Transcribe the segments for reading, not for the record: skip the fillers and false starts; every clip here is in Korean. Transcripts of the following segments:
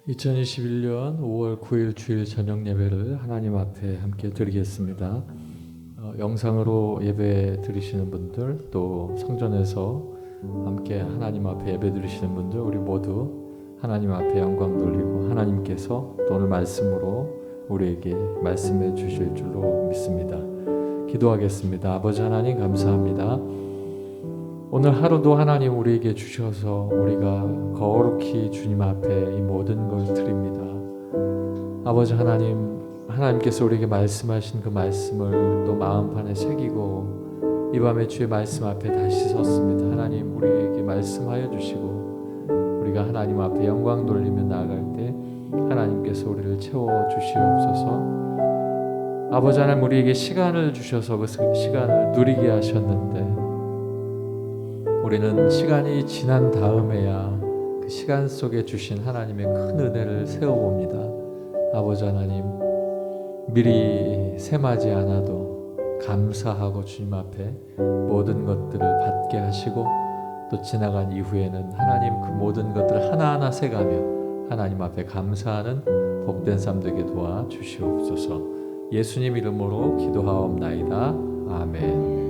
2021년 5월 9일 주일 저녁 예배를 하나님 앞에 함께 드리겠습니다. 영상으로 예배 드리시는 분들, 또 성전에서 함께 하나님 앞에 예배 드리시는 분들, 우리 모두 하나님 앞에 영광 돌리고 하나님께서 또 오늘 말씀으로 우리에게 말씀해 주실 줄로 믿습니다. 기도하겠습니다. 아버지 하나님 감사합니다. 오늘 하루도 하나님 우리에게 주셔서 우리가 거룩히 주님 앞에 이 모든 걸 드립니다. 아버지 하나님께서 우리에게 말씀하신 그 말씀을 또 마음판에 새기고 이 밤에 주의 말씀 앞에 다시 섰습니다. 하나님 우리에게 말씀하여 주시고 우리가 하나님 앞에 영광 돌리며 나아갈 때 하나님께서 우리를 채워 주시옵소서. 아버지 하나님 우리에게 시간을 주셔서 그 시간을 누리게 하셨는데 우리는 시간이 지난 다음에야 그 시간 속에 주신 하나님의 큰 은혜를 세워봅니다. 아버지 하나님 미리 sem하지 않아도 감사하고 주님 앞에 모든 것들을 받게 하시고 또 지나간 이후에는 하나님 그 모든 것들을 하나하나 세가며 하나님 앞에 감사하는 복된 삶 되게 도와주시옵소서. 예수님 이름으로 기도하옵나이다. 아멘.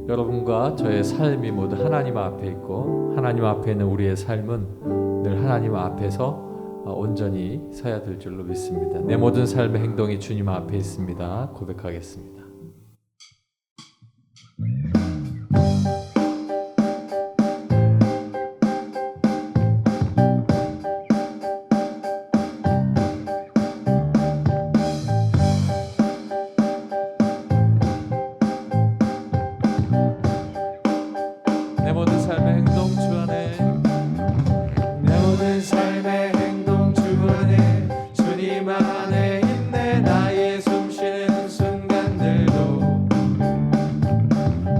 여러분과 저의 삶이 모두 하나님 앞에 있고 하나님 앞에 있는 우리의 삶은 늘 하나님 앞에서 온전히 서야 될 줄로 믿습니다. 내 모든 삶의 행동이 주님 앞에 있습니다. 고백하겠습니다. 내 모든 삶의 행동 주 안에 내 모든 삶의 행동 주 안에 주님 안에 있네. 나의 숨쉬는 순간들도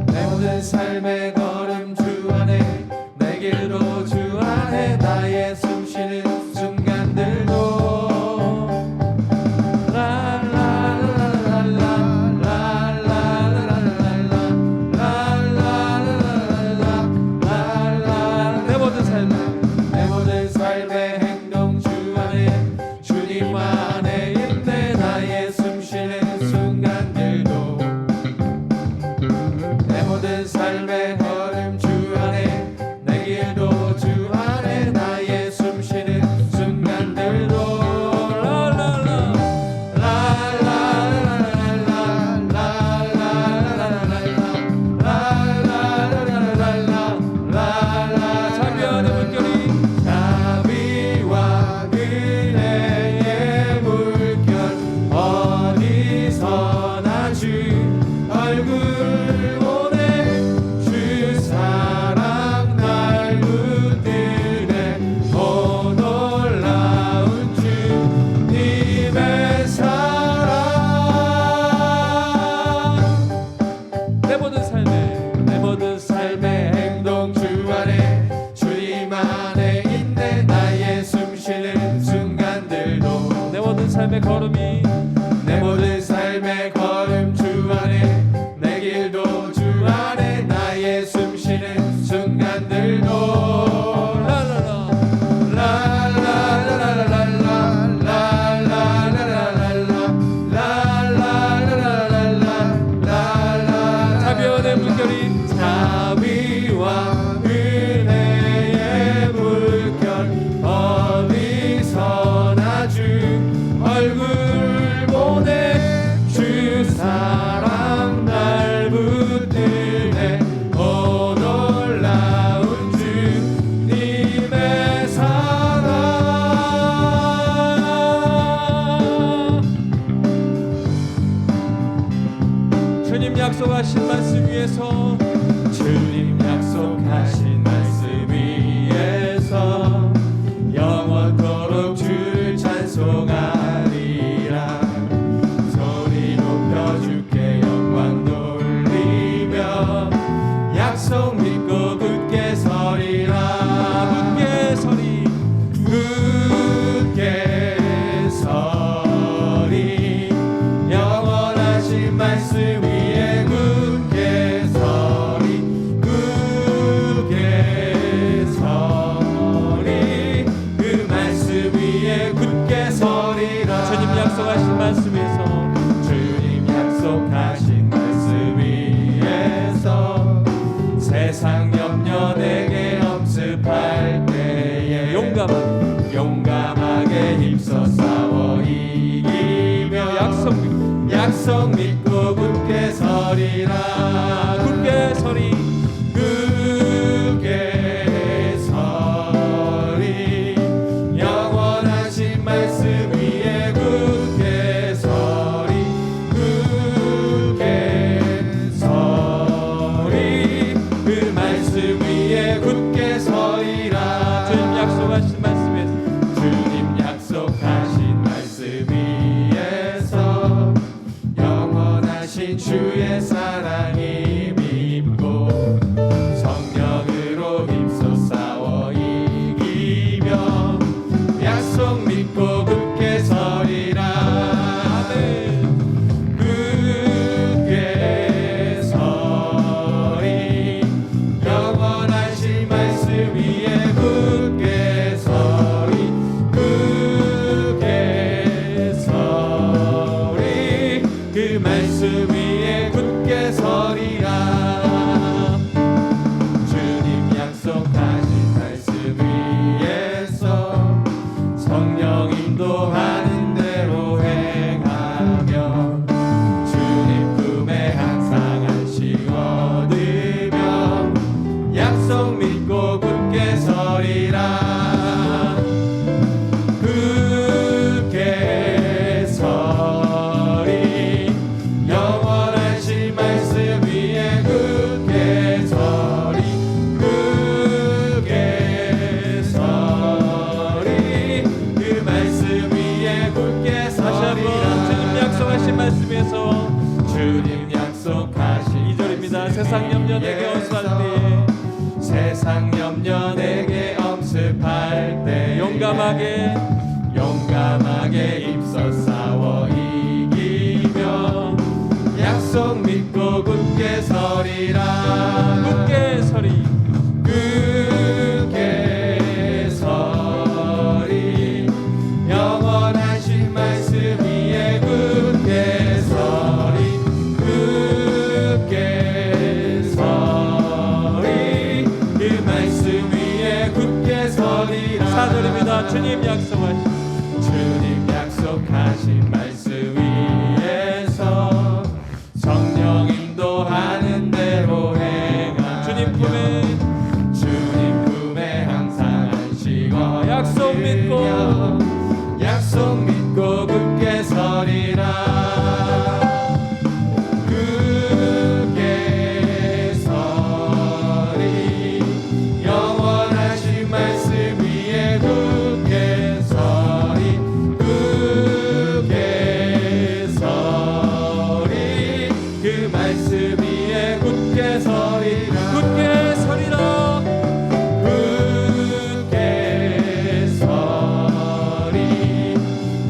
내 모든 삶의 걸음 주 안에 내 길도 주 안에 나의 숨쉬는 순간들도 삶의 걸음이 내 모든 삶의 걸음 주 안에 내 길도 주 안에 나의 숨쉬는 순간들도 자비와 물결이 자비와 은혜의 물결 어디서나 주 얼굴 보내 주 사랑 날 붙드네. 오 놀라운 주님의 사랑. 주님 약속하신 말씀 위에서 주님 약속하신 말씀 위에서 영원토록 주를 찬송하리라. 소리 높여 주께 영광 돌리며 약속 믿고 굳게 서리라. 굳게 서리 굳게 서리 영원하신 말씀 위에 굳게 서리. 말씀 위에서 주님 약속하신 말씀 위에서 세상 염려 내게 엄습할 때에 용감하게 힘써 싸워 이기며 약속 믿고 굳게 서리라. 굳게 서리 영원하신 말씀 위에 굳게 서리. 그 말씀 위에 굳게 서리라. 주님 약속하신 말씀에 주님 약속하신 말씀 위에서 영원하신 주의 사랑이 믿고 성령으로 힘써 싸워 이기며 약속 믿고 굳게 서리라. 굳게 서리. 영원하신 말씀 위에 굳게 서리. 굳게 서리. 그 말씀 위에 굳게 서리라. 주님 약속하신 말씀 위에서 성령 인도하는 대로 행하며 주님 품에 항상 안식 얻으며 약속 믿고 굳게 서리라. 굳게 서리. 영원하신 말씀 위에 굳게 서리. 굳게 서리. 그 말씀 위에 굳게 다시 한번 서리라. 주님 약속하신 말씀에서 주님 약속하신 2절입니다. 세상 염려 내게 엄습할 때에 세상 염려 내게 엄습할 때 용감하게 힘써 싸워 이기며 약속 믿고 굳게 서리라. 굳게 서리 굳게 서리. 영원하신 말씀 위에 굳게 서리. 굳게 서리. 그 말씀 위에 굳게 서리라. 4절입니다. 주님 약속하신 말씀 위에서 성령 인도하는 대로 행하며 주님 품에 항상 안식 얻으며 약속 믿고 굳게 서리라. 굳게 서리. 영원하신 말씀 위에 굳게 서리. 굳게 서리. 그 말씀 위에 굳게 서리라. 굳게 서리라 굳게 서리.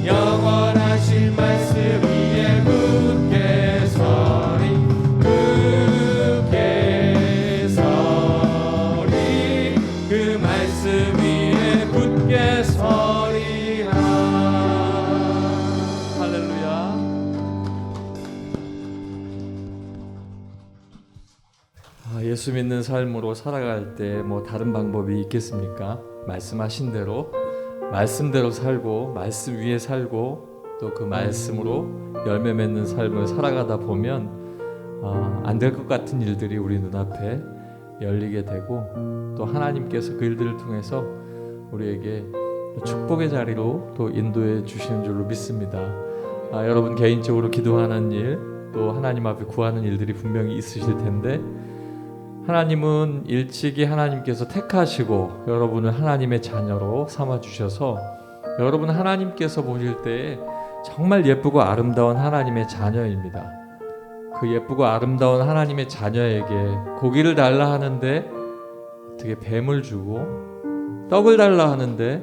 영원하신 말씀 위에 굳게 서리. 굳게 서리. 그 말씀 위에 굳게 서리라. 할렐루야. 예수 믿는 삶으로 살아갈 때 뭐 다른 방법이 있겠습니까? 말씀하신 대로 말씀대로 살고 말씀 위에 살고 또 그 말씀으로 열매 맺는 삶을 살아가다 보면 안 될 것 같은 일들이 우리 눈앞에 열리게 되고 또 하나님께서 그 일들을 통해서 우리에게 축복의 자리로 또 인도해 주시는 줄로 믿습니다. 여러분 개인적으로 기도하는 일 또 하나님 앞에 구하는 일들이 분명히 있으실 텐데 하나님은 일찍이 하나님께서 택하시고 여러분을 하나님의 자녀로 삼아주셔서 여러분 하나님께서 보실 때에 정말 예쁘고 아름다운 하나님의 자녀입니다. 그 예쁘고 아름다운 하나님의 자녀에게 고기를 달라 하는데 어떻게 뱀을 주고 떡을 달라 하는데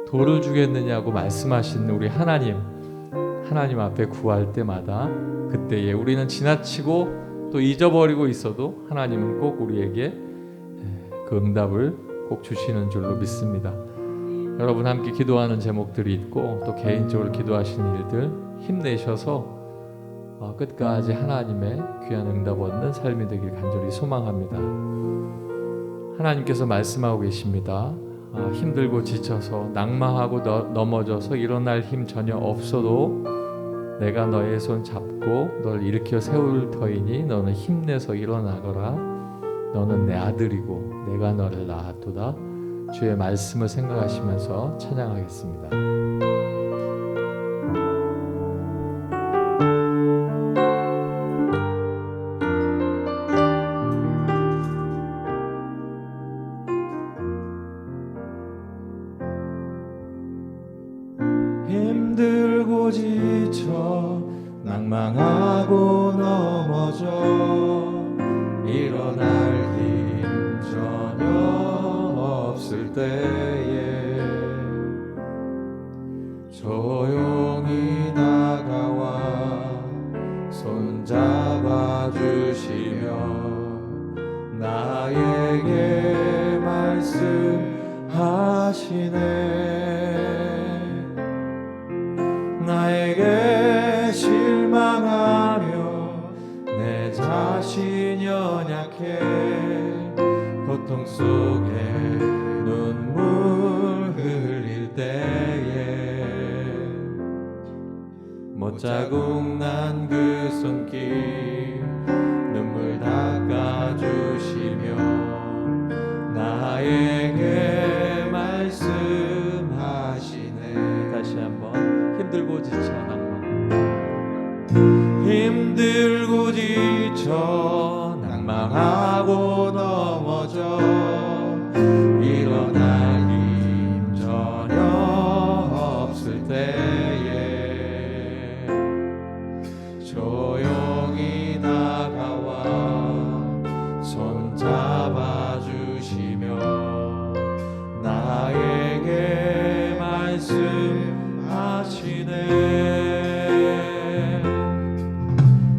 돌을 주겠느냐고 말씀하신 우리 하나님 앞에 구할 때마다 그때에 우리는 지나치고 또 잊어버리고 있어도 하나님은 꼭 우리에게 그 응답을 꼭 주시는 줄로 믿습니다. 여러분 함께 기도하는 제목들이 있고 또 개인적으로 기도하시는 일들 힘내셔서 끝까지 하나님의 귀한 응답 얻는 삶이 되길 간절히 소망합니다. 하나님께서 말씀하고 계십니다. 힘들고 지쳐서 낙마하고 넘어져서 일어날 힘 전혀 없어도 내가 너의 손 잡고 널 일으켜 세울 터이니 너는 힘내서 일어나거라. 너는 내 아들이고 내가 너를 낳았도다. 주의 말씀을 생각하시면서 찬양하겠습니다. 힘들고 지쳐 낭망하고 넘어져 일어날 힘 전혀 없을 때에 조용히 다가와 손잡아 주시며 나에게 말씀하시네. 나에게 실망하며 내 자신 연약해 고통 속에 눈물 흘릴 때에 못자국 난 그 손길 눈물 닦아주시며 나에게 말씀하시네. 다시 한번 힘들고 지쳐 힘들고 지쳐 낭망하고 넘어져 일어날 힘 전혀 없을 때에 조용히 다가와 손잡아 주시며 나에게 말씀하시네.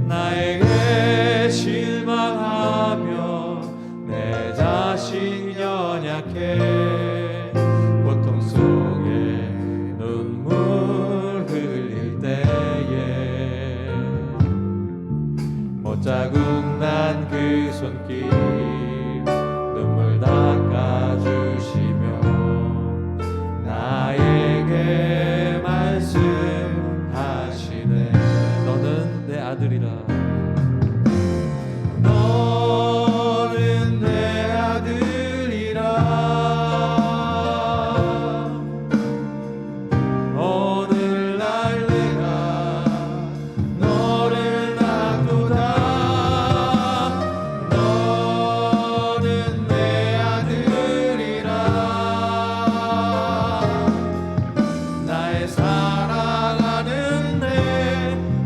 나에게 실망하며 내 자신 연약해 고통 속에 눈물 흘릴 때에 못자국 난 그 손길 눈물 닦아주시며 나에게 말씀하시네. 너는 내 아들이라. 너는 내 아들이라. 오늘날 내가 너를 낳도다. 너는 내 아들이라. 나의 사랑하는 내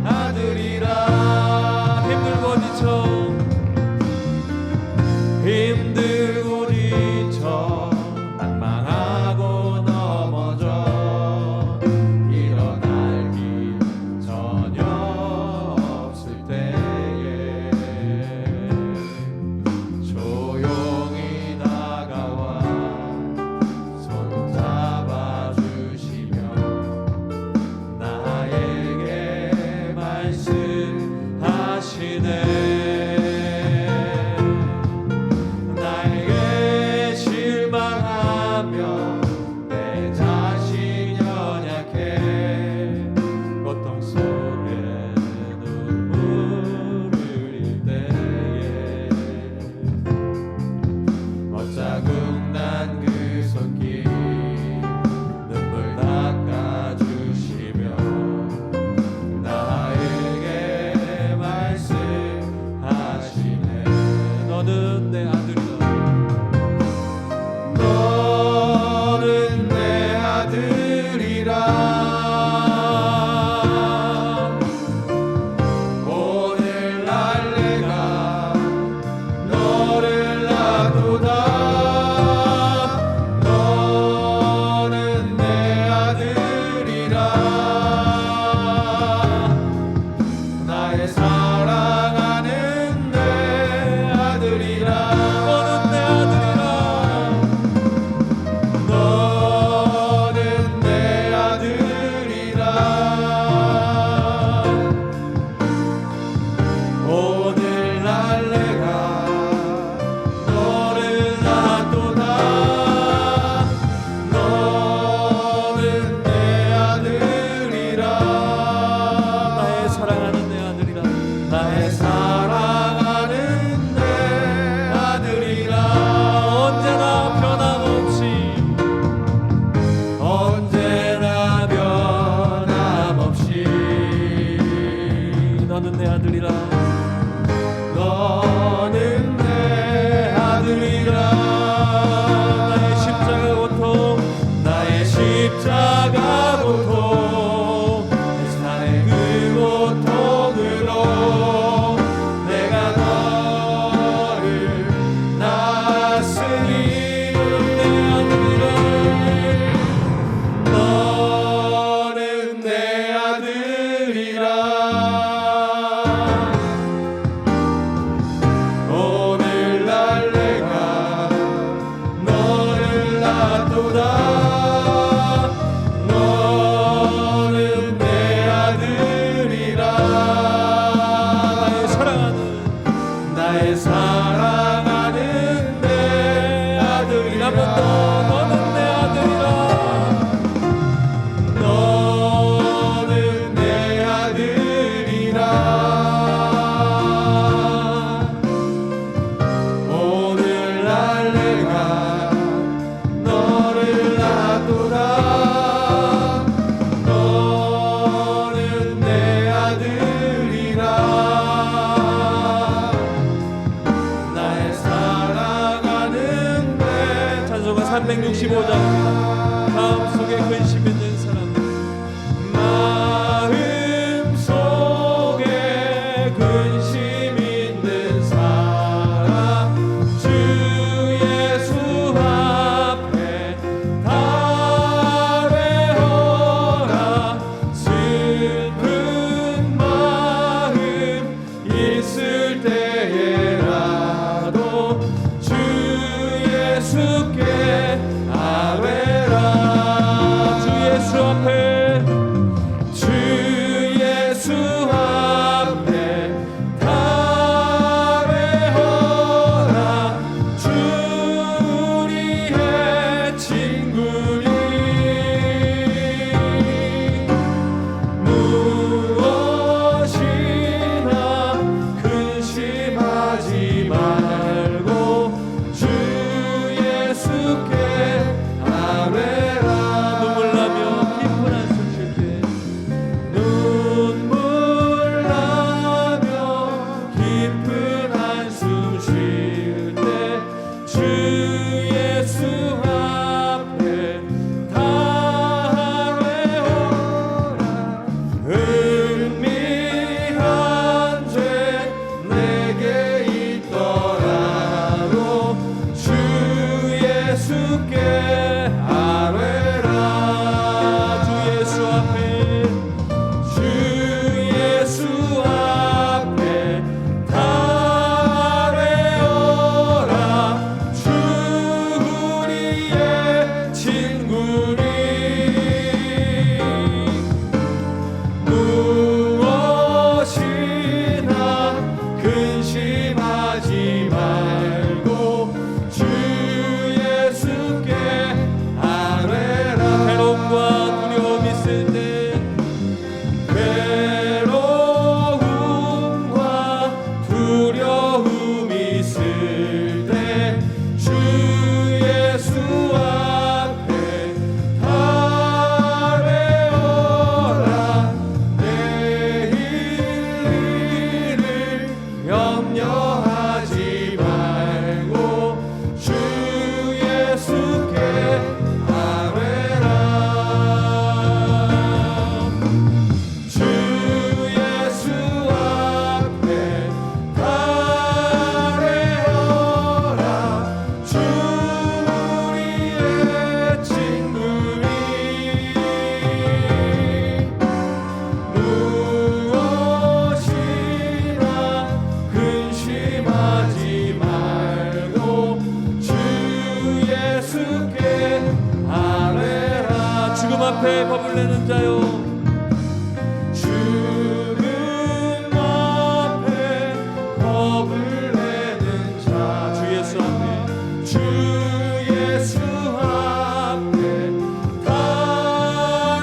아들이라. 힘들고 지쳐 낭망하고 넘어져 일어날 힘 전혀 없을 때에 조용히 다가와 손잡아 주시며 나에게 말씀하시네. 나에게 실망하며 내 자신 연약해 고통 속에 눈물 흘릴 때에 못자국 난 그 손길 눈물 닦아주시며 나에게 말씀하시네. 너는 내 아들이다. 너는 내 아들이라. 오늘날 내가 너를 낳도다. 너는 내 아들이라. 나의 사랑하는 내 아들이라. 너는 내 아들이라. 너는 내 아들이라. 165장입니다. 마음속에 근심 있는 사람, 마음속에 근심 있는 사람 주 예수 앞에 다 외워라. 슬픈 마음 있을 때에라도 주 예수께 아뢰라. 주 예수 앞에 주 예수 앞에 다 외워라. 주 우리의 친구니 무엇이나 근심하지 말고 주 예수께 아뢰라. 눈물 나며 깊은 한숨 쉴 때 눈물 나며 깊은 한숨 쉴 때 주 예수 앞에 다 외워라. 은밀한 죄 내게 있더라도 주 예수께 아뢰라. 주 예수 앞에 주 예수 앞에 다 외워라. 주 우리의 친구니 무엇이나 근심하지 말고 주 예수께 아뢰라. 괴로움과 두려움 있을 때 괴로움과 두려움 있을 때 주 예수 앞에 다 외워라. 내일 일을 염려하지 말고 주 예수께 아뢰라. 주 예수 앞에 다 외워라. 주 우리의 친구니 무엇이나 근심하지 말고 주 예수께 아뢰라. 죽음 앞에 법을 내는 자요, 죽음 앞에 법을 내는 자 주 예수 앞에 주 예수 앞에 다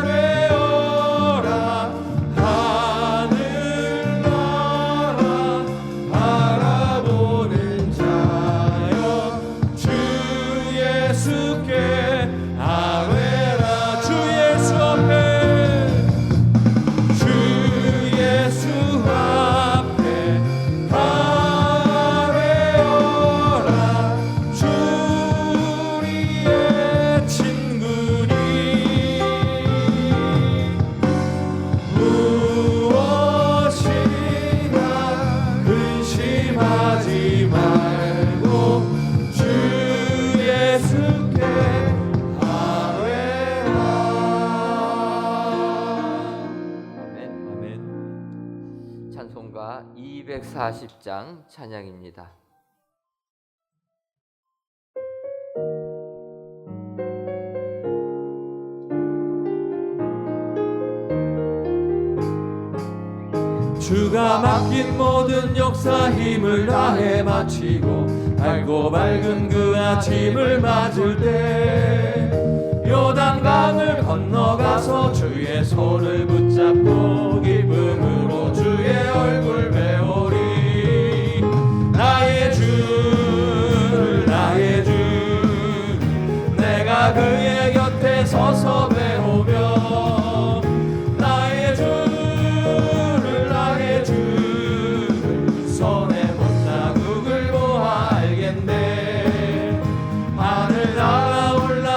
외워라. 하늘 나라 바라보는 자여 주 예수께 아뢰라. 주 예수 앞에 주 예수 앞에 다 외워라. 주 우리의 친구니 무엇이나 근심하지 말고 주 예수께 아뢰라. 아멘. 아멘. 찬송가 240장 찬양입니다. 주가 맡긴 모든 역사 힘을 다해 마치고 밝고 밝은 그 아침을 맞을 때 요단강을 건너가서 주의 손을 붙잡고 기쁨으로 주의 얼굴 배우리. 나의 주 나의 주 내가 그의 곁에 서서 배우며 나의 주를 나의 주를 손에 못자국을 보아 알겠네. 하늘 날아 올라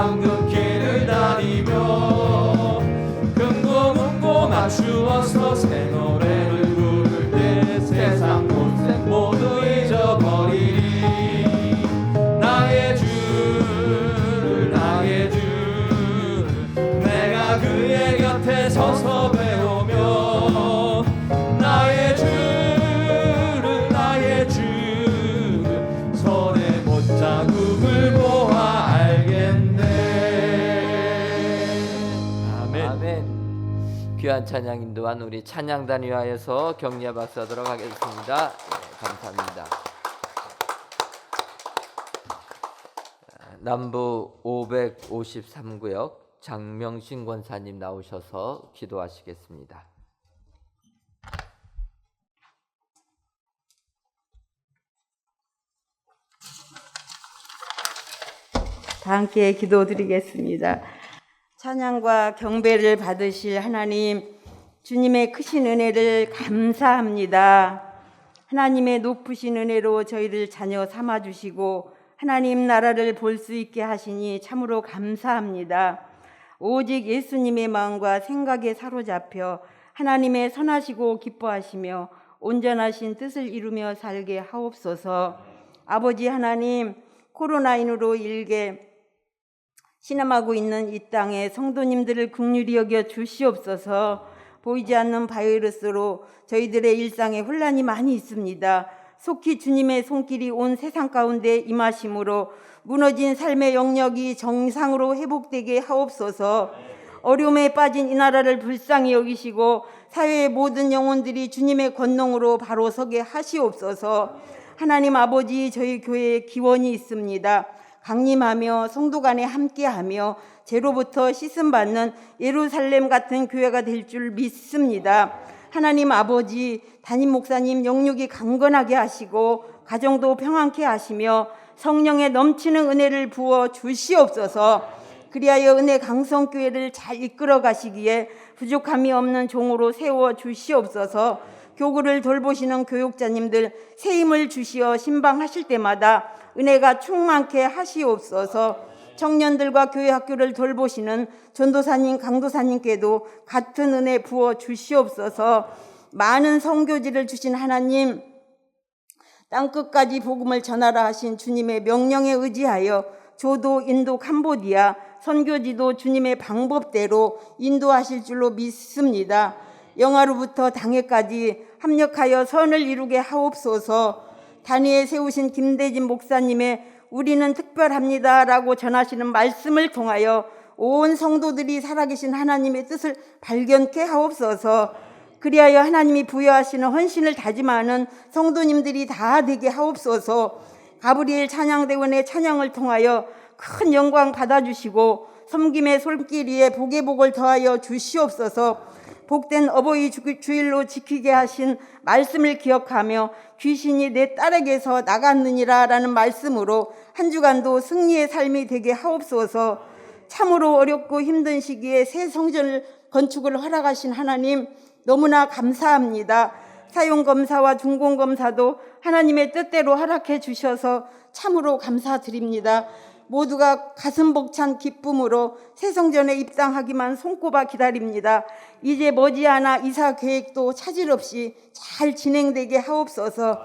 황금길을 다니며 금고 문고 맞추어서 새 노래를 부를 때 세상 본색 모두 잊어버리리. 나의 주 나의 주 내가 그의 곁에 서서 배우며 나의 주를 나의 주 손에 못자국을 보아 알겠네. 아멘. 아멘. 귀한 찬양 인도한 우리 찬양단 위하여서 격려 박수하도록 하겠습니다. 네, 감사합니다. 남부 553구역 장명신 권사님 나오셔서 기도하시겠습니다. 다 함께 기도드리겠습니다. 찬양과 경배를 받으실 하나님, 주님의 크신 은혜를 감사합니다. 하나님의 높으신 은혜로 저희를 자녀 삼아주시고 하나님 나라를 볼 수 있게 하시니 참으로 감사합니다. 오직 예수님의 마음과 생각에 사로잡혀 하나님의 선하시고 기뻐하시며 온전하신 뜻을 이루며 살게 하옵소서. 아버지 하나님, 코로나19로 일개 신음하고 있는 이 땅에 성도님들을 긍휼히 여겨 주시옵소서. 보이지 않는 바이러스로 저희들의 일상에 혼란이 많이 있습니다. 속히 주님의 손길이 온 세상 가운데 임하심으로 무너진 삶의 영역이 정상으로 회복되게 하옵소서. 어려움에 빠진 이 나라를 불쌍히 여기시고 사회의 모든 영혼들이 주님의 권능으로 바로 서게 하시옵소서. 하나님 아버지, 저희 교회에 기원이 있습니다. 강림하며 성도 간에 함께하며 죄로부터 씻음받는 예루살렘 같은 교회가 될 줄 믿습니다. 하나님 아버지, 담임 목사님 영육이 강건하게 하시고 가정도 평안케 하시며 성령의 넘치는 은혜를 부어 주시옵소서. 그리하여 은혜 강성교회를 잘 이끌어 가시기에 부족함이 없는 종으로 세워 주시옵소서. 교구를 돌보시는 교육자님들 새 힘을 주시어 신방하실 때마다 은혜가 충만케 하시옵소서. 청년들과 교회 학교를 돌보시는 전도사님, 강도사님께도 같은 은혜 부어 주시옵소서. 많은 선교지를 주신 하나님, 땅끝까지 복음을 전하라 하신 주님의 명령에 의지하여 조도, 인도, 캄보디아 선교지도 주님의 방법대로 인도하실 줄로 믿습니다. 영하로부터 당해까지 합력하여 선을 이루게 하옵소서. 단위에 세우신 김대진 목사님의 우리는 특별합니다 라고 전하시는 말씀을 통하여 온 성도들이 살아계신 하나님의 뜻을 발견케 하옵소서. 그리하여 하나님이 부여하시는 헌신을 다짐하는 성도님들이 다 되게 하옵소서. 가브리엘 찬양대원의 찬양을 통하여 큰 영광 받아주시고 섬김의 손길 위에 복의 복을 더하여 주시옵소서. 복된 어버이 주일로 지키게 하신 말씀을 기억하며 귀신이 내 딸에게서 나갔느니라 라는 말씀으로 한 주간도 승리의 삶이 되게 하옵소서. 참으로 어렵고 힘든 시기에 새 성전을 건축을 허락하신 하나님 너무나 감사합니다. 사용검사와 중공검사도 하나님의 뜻대로 허락해 주셔서 참으로 감사드립니다. 모두가 가슴 벅찬 기쁨으로 새 성전에 입당하기만 손꼽아 기다립니다. 이제 머지않아 이사 계획도 차질 없이 잘 진행되게 하옵소서.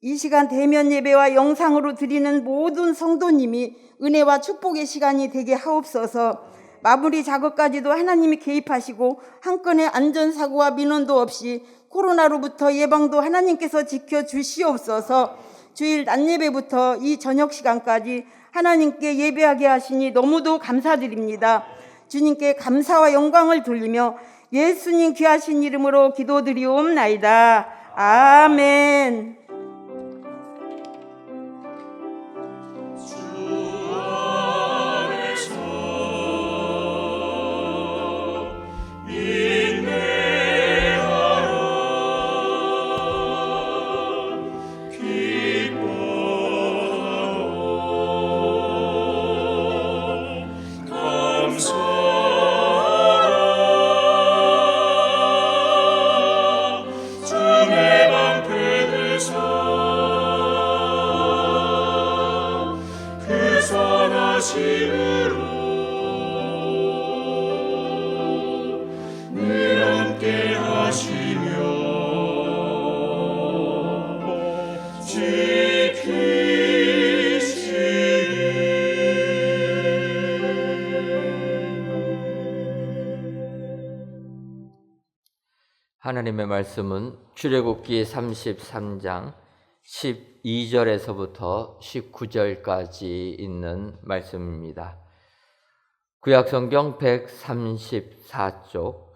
이 시간 대면 예배와 영상으로 드리는 모든 성도님이 은혜와 축복의 시간이 되게 하옵소서. 마무리 작업까지도 하나님이 개입하시고 한 건의 안전사고와 민원도 없이 코로나로부터 예방도 하나님께서 지켜주시옵소서. 주일 낮 예배부터 이 저녁 시간까지 하나님께 예배하게 하시니 너무도 감사드립니다. 주님께 감사와 영광을 돌리며 예수님 귀하신 이름으로 기도드리옵나이다. 아멘. 주의 방패를 늘 함께 하시며 하나님의 말씀은 출애굽기 33장 12절에서부터 19절까지 있는 말씀입니다. 구약성경 134쪽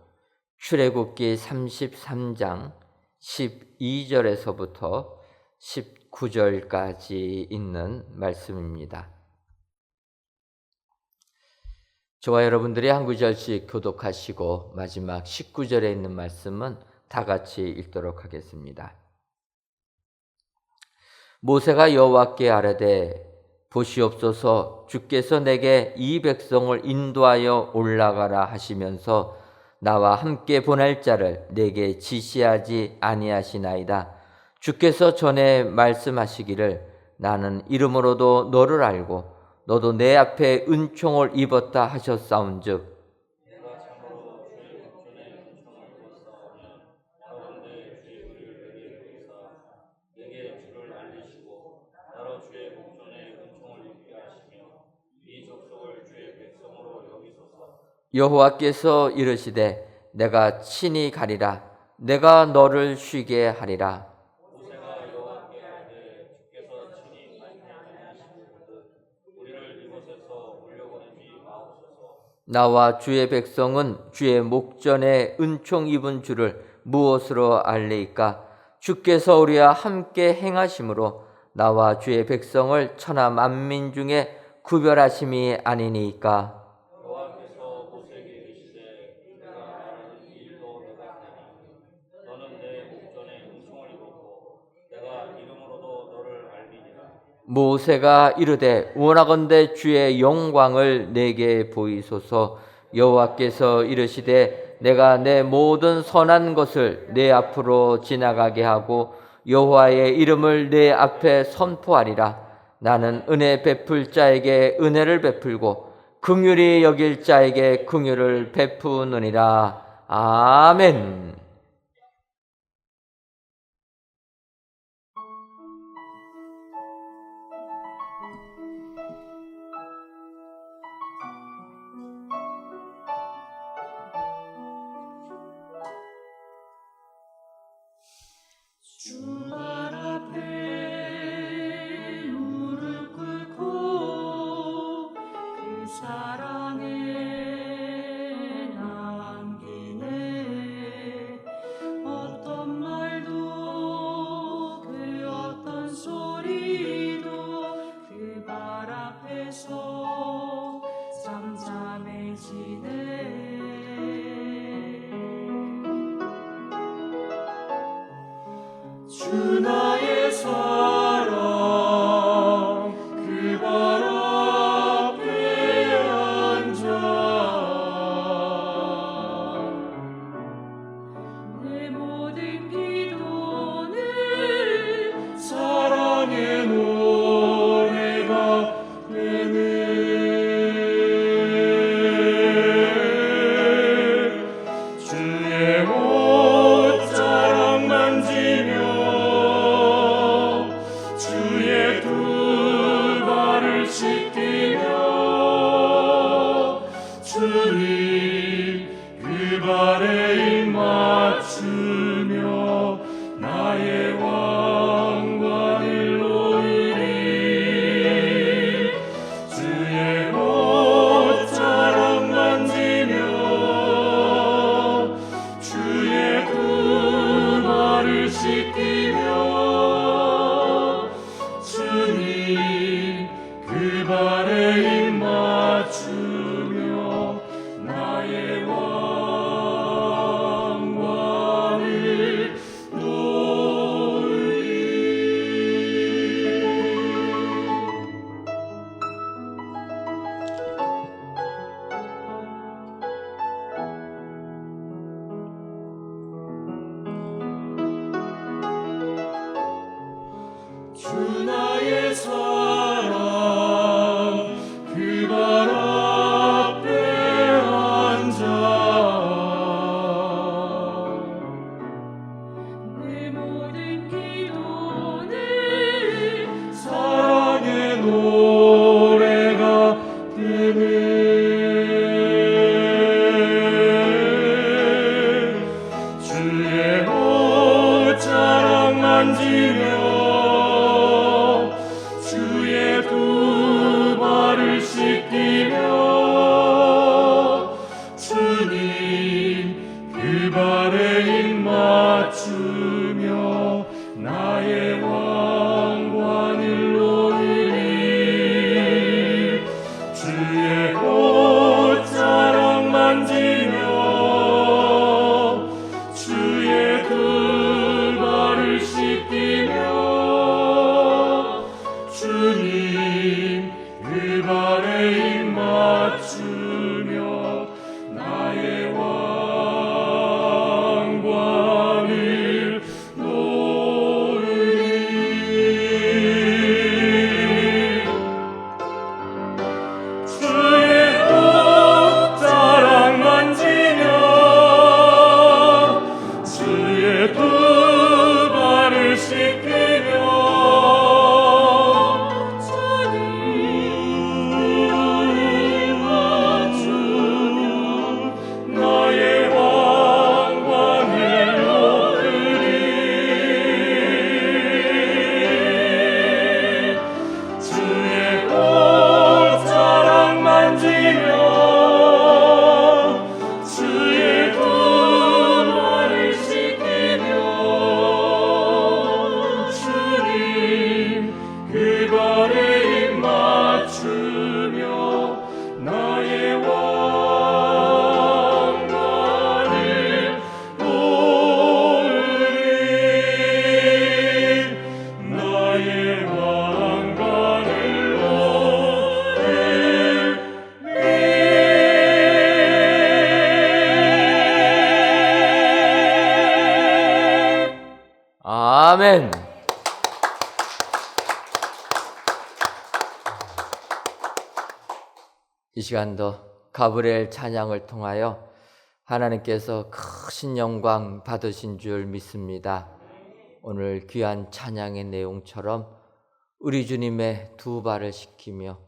출애굽기 33장 12절에서부터 19절까지 있는 말씀입니다. 저와 여러분들이 한 구절씩 교독하시고 마지막 19절에 있는 말씀은 다 같이 읽도록 하겠습니다. 모세가 여호와께 아뢰되 보시옵소서 주께서 내게 이 백성을 인도하여 올라가라 하시면서 나와 함께 보낼 자를 내게 지시하지 아니하시나이다. 주께서 전에 말씀하시기를 나는 이름으로도 너를 알고 너도 내 앞에 은총을 입었다 하셨사온즉 여호와께서 이르시되 내가 친히 가리라 내가 너를 쉬게 하리라. 나와 주의 백성은 주의 목전에 은총 입은 줄을 무엇으로 알리이까? 주께서 우리와 함께 행하심으로 나와 주의 백성을 천하 만민 중에 구별하심이 아니니까. 여호와께서 모세에게 이르시되 내가 말하는 이 일도 내가 하나니 너는 내 목전에 은총을 입었고 내가 이름으로도 너를 알리리라. 모세가 이르되 원하건대 주의 영광을 내게 보이소서. 여호와께서 이르시되 내가 내 모든 선한 것을 내 앞으로 지나가게 하고 여호와의 이름을 내 앞에 선포하리라. 나는 은혜 베풀 자에게 은혜를 베풀고 긍휼히 여길 자에게 긍휼을 베푸느니라. 아멘. 주 발 앞에 무릎 꿇고 그 사랑에 남기네. 어떤 말도 그 어떤 소리도 그 발 앞에서 잠잠해지네. 주 나의 사랑 그 발 앞에 앉아 내 모든 기도는 사랑의 노래가 되네. 주의 옷자락 만지며 주의 두 발을 씻기며 주님 그 발에 입 맞추며 나의 왕관을 놓으리. 주의 옷자락 만지며 주의 두 발을 씻기며 주님 그 발에 입 맞추며 맞추며 나의 왕관을 놓으리. 주의 옷자락 만지며 주의 두 발을 씻기며 나의 왕관을 놓으리. 주의 옷자락 만지며 주의 두 발을 씻기며 주님 그 발에 입 맞추며 나의 왕관을 놓으리. 나의 왕관을 놓으리. 아멘. 이 시간도 가브리엘 찬양을 통하여 하나님께서 크신 영광 받으신 줄 믿습니다. 오늘 귀한 찬양의 내용처럼 우리 주님의 두 발을 씻기며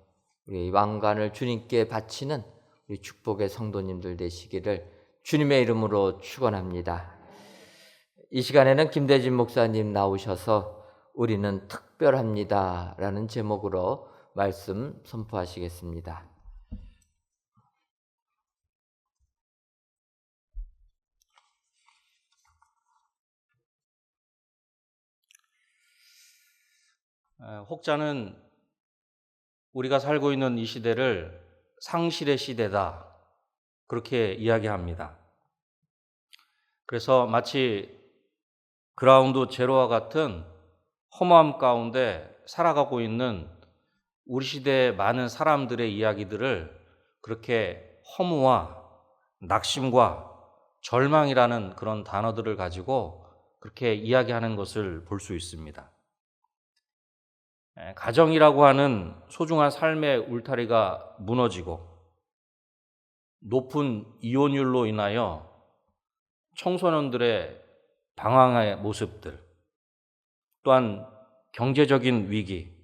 우리 왕관을 주님께 바치는 우리 축복의 성도님들 되시기를 주님의 이름으로 축원합니다. 이 시간에는 김대진 목사님 나오셔서 우리는 특별합니다 라는 제목으로 말씀 선포하시겠습니다. 혹자는 우리가 살고 있는 이 시대를 상실의 시대다, 그렇게 이야기합니다. 그래서 마치 그라운드 제로와 같은 허무함 가운데 살아가고 있는 우리 시대의 많은 사람들의 이야기들을 그렇게 허무와 낙심과 절망이라는 그런 단어들을 가지고 그렇게 이야기하는 것을 볼 수 있습니다. 가정이라고 하는 소중한 삶의 울타리가 무너지고 높은 이혼율로 인하여 청소년들의 방황의 모습들, 또한 경제적인 위기,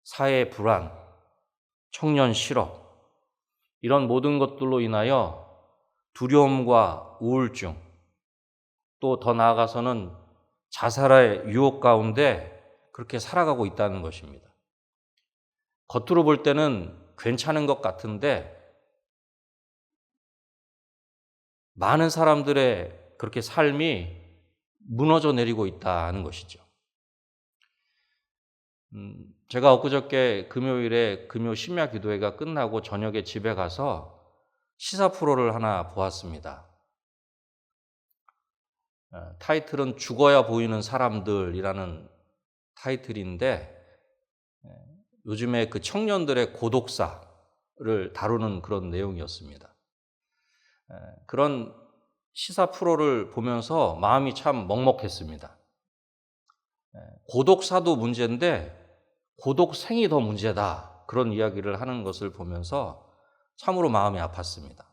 사회 불안, 청년 실업, 이런 모든 것들로 인하여 두려움과 우울증, 또 더 나아가서는 자살의 유혹 가운데 그렇게 살아가고 있다는 것입니다. 겉으로 볼 때는 괜찮은 것 같은데 많은 사람들의 그렇게 삶이 무너져 내리고 있다는 것이죠. 제가 엊그저께 금요일에 금요 심야 기도회가 끝나고 저녁에 집에 가서 시사 프로를 하나 보았습니다. 타이틀은 죽어야 보이는 사람들이라는 타이틀인데 요즘에 그 청년들의 고독사를 다루는 그런 내용이었습니다. 그런 시사 프로를 보면서 마음이 참 먹먹했습니다. 고독사도 문제인데 고독생이 더 문제다, 그런 이야기를 하는 것을 보면서 참으로 마음이 아팠습니다.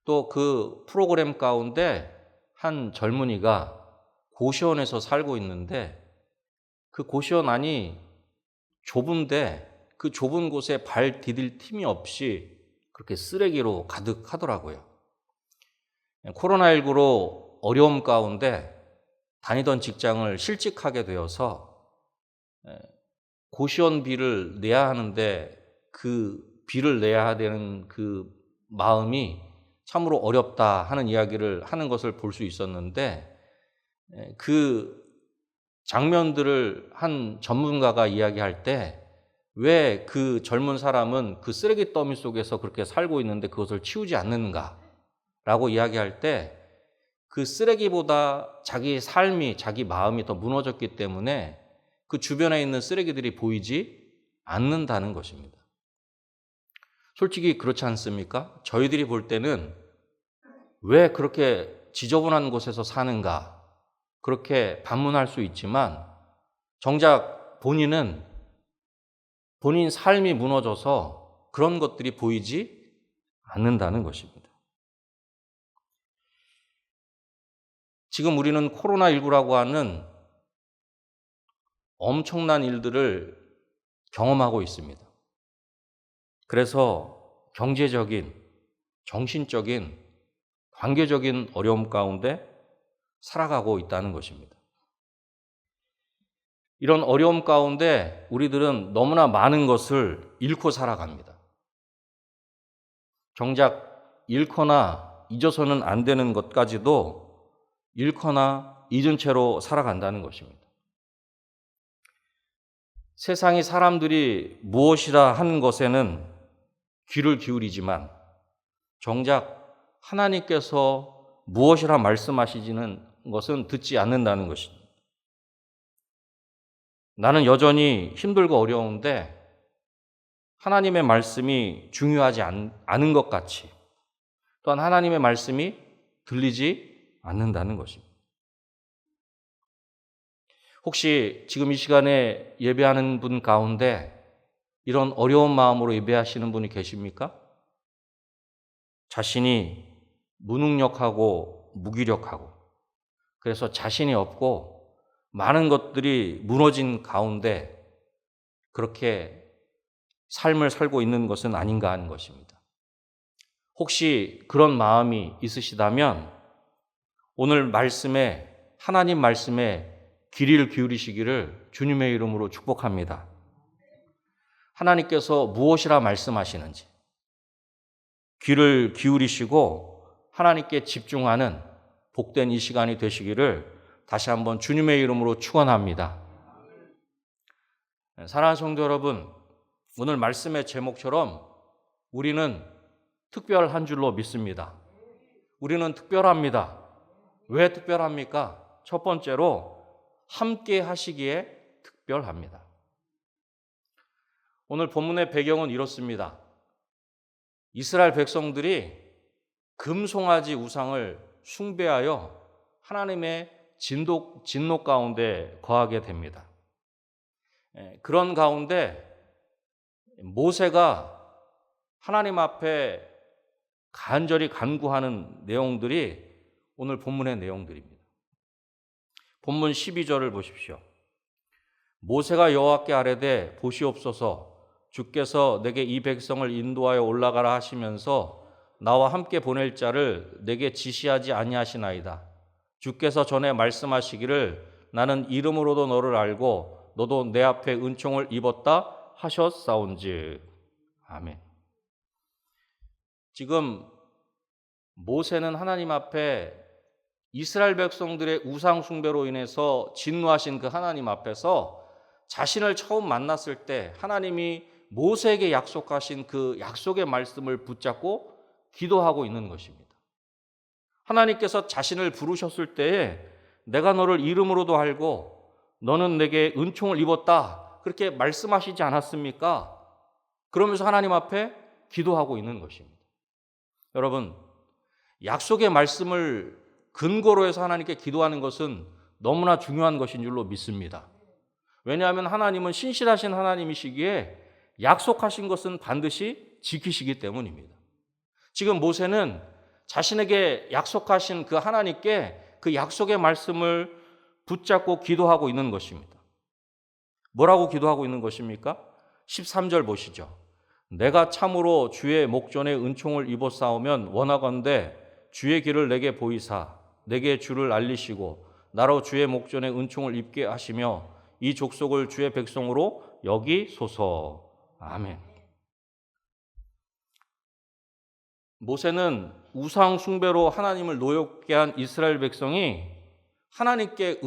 또 그 프로그램 가운데 한 젊은이가 고시원에서 살고 있는데 그 고시원 안이 좁은데 그 좁은 곳에 발 디딜 틈이 없이 그렇게 쓰레기로 가득하더라고요. 코로나19로 어려움 가운데 다니던 직장을 실직하게 되어서 고시원비를 내야 하는데 그 비를 내야 되는 그 마음이 참으로 어렵다 하는 이야기를 하는 것을 볼 수 있었는데, 그 장면들을 한 전문가가 이야기할 때 왜 그 젊은 사람은 그 쓰레기 더미 속에서 그렇게 살고 있는데 그것을 치우지 않는가 라고 이야기할 때 그 쓰레기보다 자기 삶이, 자기 마음이 더 무너졌기 때문에 그 주변에 있는 쓰레기들이 보이지 않는다는 것입니다. 솔직히 그렇지 않습니까? 저희들이 볼 때는 왜 그렇게 지저분한 곳에서 사는가 그렇게 반문할 수 있지만 정작 본인은 본인 삶이 무너져서 그런 것들이 보이지 않는다는 것입니다. 지금 우리는 코로나19라고 하는 엄청난 일들을 경험하고 있습니다. 그래서 경제적인, 정신적인, 관계적인 어려움 가운데 살아가고 있다는 것입니다. 이런 어려움 가운데 우리들은 너무나 많은 것을 잃고 살아갑니다. 정작 잃거나 잊어서는 안 되는 것까지도 잃거나 잊은 채로 살아간다는 것입니다. 세상이 사람들이 무엇이라 하는 것에는 귀를 기울이지만 정작 하나님께서 무엇이라 말씀하시지는 것은 듣지 않는다는 것입니다. 나는 여전히 힘들고 어려운데 하나님의 말씀이 중요하지 않은 것 같이 또한 하나님의 말씀이 들리지 않는다는 것입니다. 혹시 지금 이 시간에 예배하는 분 가운데 이런 어려운 마음으로 예배하시는 분이 계십니까? 자신이 무능력하고 무기력하고 그래서 자신이 없고 많은 것들이 무너진 가운데 그렇게 삶을 살고 있는 것은 아닌가 하는 것입니다. 혹시 그런 마음이 있으시다면 오늘 말씀에 하나님 말씀에 귀를 기울이시기를 주님의 이름으로 축복합니다. 하나님께서 무엇이라 말씀하시는지 귀를 기울이시고 하나님께 집중하는 복된 이 시간이 되시기를 다시 한번 주님의 이름으로 축원합니다. 사랑하는 성도 여러분, 오늘 말씀의 제목처럼 우리는 특별한 줄로 믿습니다. 우리는 특별합니다. 왜 특별합니까? 첫 번째로 함께 하시기에 특별합니다. 오늘 본문의 배경은 이렇습니다. 이스라엘 백성들이 금송아지 우상을 숭배하여 하나님의 진노 가운데 거하게 됩니다. 그런 가운데 모세가 하나님 앞에 간절히 간구하는 내용들이 오늘 본문의 내용들입니다. 본문 12절을 보십시오. 모세가 여호와께 아뢰되 보시옵소서 주께서 내게 이 백성을 인도하여 올라가라 하시면서 나와 함께 보낼 자를 내게 지시하지 아니하시나이다. 주께서 전에 말씀하시기를 나는 이름으로도 너를 알고 너도 내 앞에 은총을 입었다 하셨사온즉. 아멘. 지금 모세는 하나님 앞에 이스라엘 백성들의 우상 숭배로 인해서 진노하신 그 하나님 앞에서 자신을 처음 만났을 때 하나님이 모세에게 약속하신 그 약속의 말씀을 붙잡고 기도하고 있는 것입니다. 하나님께서 자신을 부르셨을 때에 내가 너를 이름으로도 알고 너는 내게 은총을 입었다 그렇게 말씀하시지 않았습니까? 그러면서 하나님 앞에 기도하고 있는 것입니다. 여러분, 약속의 말씀을 근거로 해서 하나님께 기도하는 것은 너무나 중요한 것인 줄로 믿습니다. 왜냐하면 하나님은 신실하신 하나님이시기에 약속하신 것은 반드시 지키시기 때문입니다. 지금 모세는 자신에게 약속하신 그 하나님께 그 약속의 말씀을 붙잡고 기도하고 있는 것입니다. 뭐라고 기도하고 있는 것입니까? 13절 보시죠. 내가 참으로 주의 목전에 은총을 입었사오면 원하건대 주의 길을 내게 보이사 내게 주를 알리시고 나로 주의 목전에 은총을 입게 하시며 이 족속을 주의 백성으로 여기소서. 아멘. 모세는 우상 숭배로 하나님을 노엽게 한 이스라엘 백성이 하나님께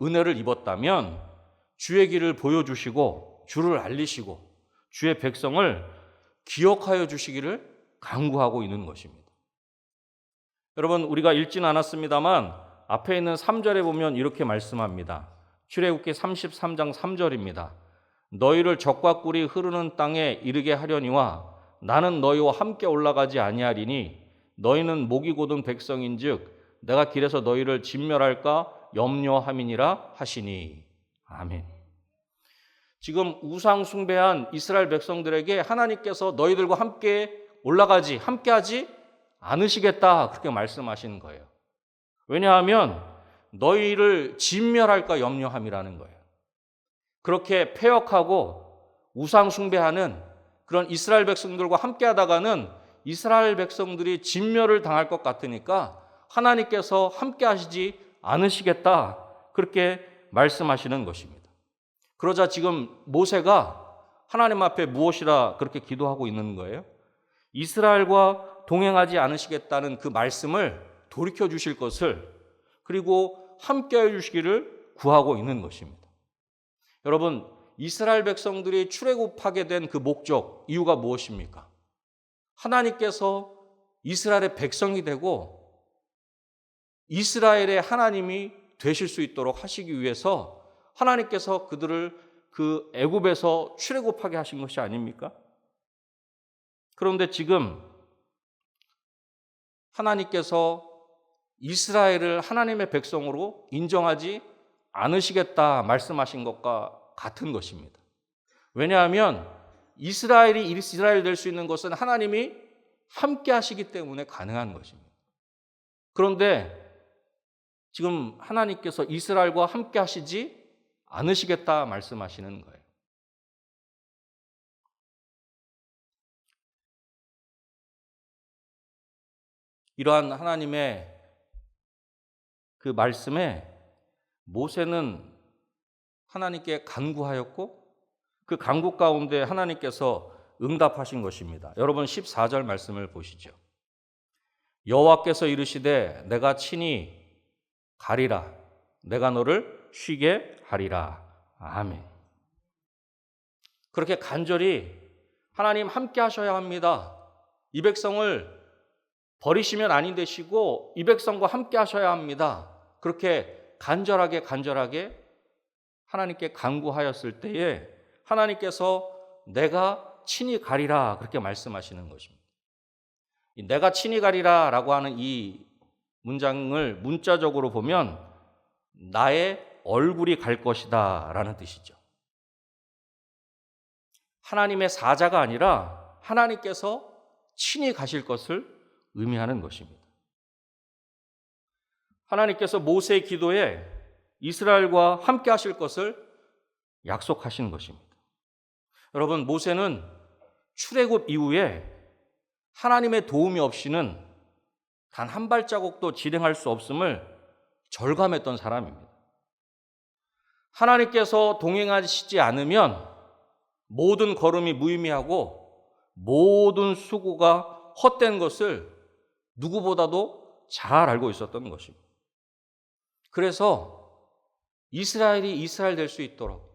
은혜를 입었다면 주의 길을 보여주시고 주를 알리시고 주의 백성을 기억하여 주시기를 간구하고 있는 것입니다. 여러분, 우리가 읽지는 않았습니다만 앞에 있는 3절에 보면 이렇게 말씀합니다. 출애굽기 33장 3절입니다. 너희를 적과 꿀이 흐르는 땅에 이르게 하려니와 나는 너희와 함께 올라가지 아니하리니 너희는 목이 곧은 백성인즉 내가 길에서 너희를 진멸할까 염려함이니라 하시니. 아멘. 지금 우상 숭배한 이스라엘 백성들에게 하나님께서 너희들과 함께하지 않으시겠다 그렇게 말씀하시는 거예요. 왜냐하면 너희를 진멸할까 염려함이라는 거예요. 그렇게 패역하고 우상 숭배하는 그런 이스라엘 백성들과 함께하다가는 이스라엘 백성들이 진멸을 당할 것 같으니까 하나님께서 함께하시지 않으시겠다 그렇게 말씀하시는 것입니다. 그러자 지금 모세가 하나님 앞에 무엇이라 그렇게 기도하고 있는 거예요? 이스라엘과 동행하지 않으시겠다는 그 말씀을 돌이켜 주실 것을, 그리고 함께해 주시기를 구하고 있는 것입니다. 여러분, 이스라엘 백성들이 출애굽하게 된 그 목적, 이유가 무엇입니까? 하나님께서 이스라엘의 백성이 되고 이스라엘의 하나님이 되실 수 있도록 하시기 위해서 하나님께서 그들을 그 애굽에서 출애굽하게 하신 것이 아닙니까? 그런데 지금 하나님께서 이스라엘을 하나님의 백성으로 인정하지 않으시겠다 말씀하신 것과 같은 것입니다. 왜냐하면 이스라엘이 이스라엘 될 수 있는 것은 하나님이 함께 하시기 때문에 가능한 것입니다. 그런데 지금 하나님께서 이스라엘과 함께 하시지 않으시겠다 말씀하시는 거예요. 이러한 하나님의 그 말씀에 모세는 하나님께 간구하였고 그 간구 가운데 하나님께서 응답하신 것입니다. 여러분 14절 말씀을 보시죠. 여호와께서 이르시되 내가 친히 가리라 내가 너를 쉬게 하리라. 아멘. 그렇게 간절히 하나님 함께 하셔야 합니다. 이 백성을 버리시면 아니 되시고 이 백성과 함께 하셔야 합니다. 그렇게 간절하게 하나님께 간구하였을 때에 하나님께서 내가 친히 가리라 그렇게 말씀하시는 것입니다. 내가 친히 가리라 라고 하는 이 문장을 문자적으로 보면 나의 얼굴이 갈 것이다 라는 뜻이죠. 하나님의 사자가 아니라 하나님께서 친히 가실 것을 의미하는 것입니다. 하나님께서 모세의 기도에 이스라엘과 함께 하실 것을 약속하신 것입니다. 여러분, 모세는 출애굽 이후에 하나님의 도움이 없이는 단 한 발자국도 진행할 수 없음을 절감했던 사람입니다. 하나님께서 동행하시지 않으면 모든 걸음이 무의미하고 모든 수고가 헛된 것을 누구보다도 잘 알고 있었던 것입니다. 그래서 이스라엘이 이스라엘 될 수 있도록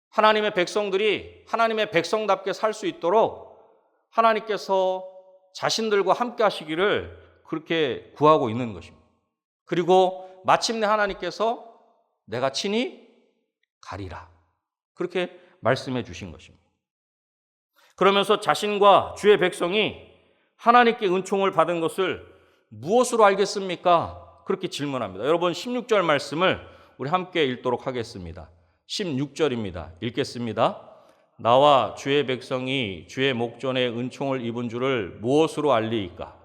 하나님의 백성들이 하나님의 백성답게 살 수 있도록 하나님께서 자신들과 함께 하시기를 그렇게 구하고 있는 것입니다. 그리고 마침내 하나님께서 내가 친히 가리라 그렇게 말씀해 주신 것입니다. 그러면서 자신과 주의 백성이 하나님께 은총을 받은 것을 무엇으로 알겠습니까? 그렇게 질문합니다. 여러분 16절 말씀을 우리 함께 읽도록 하겠습니다. 16절입니다. 읽겠습니다. 나와 주의 백성이 주의 목전에 은총을 입은 줄을 무엇으로 알리이까?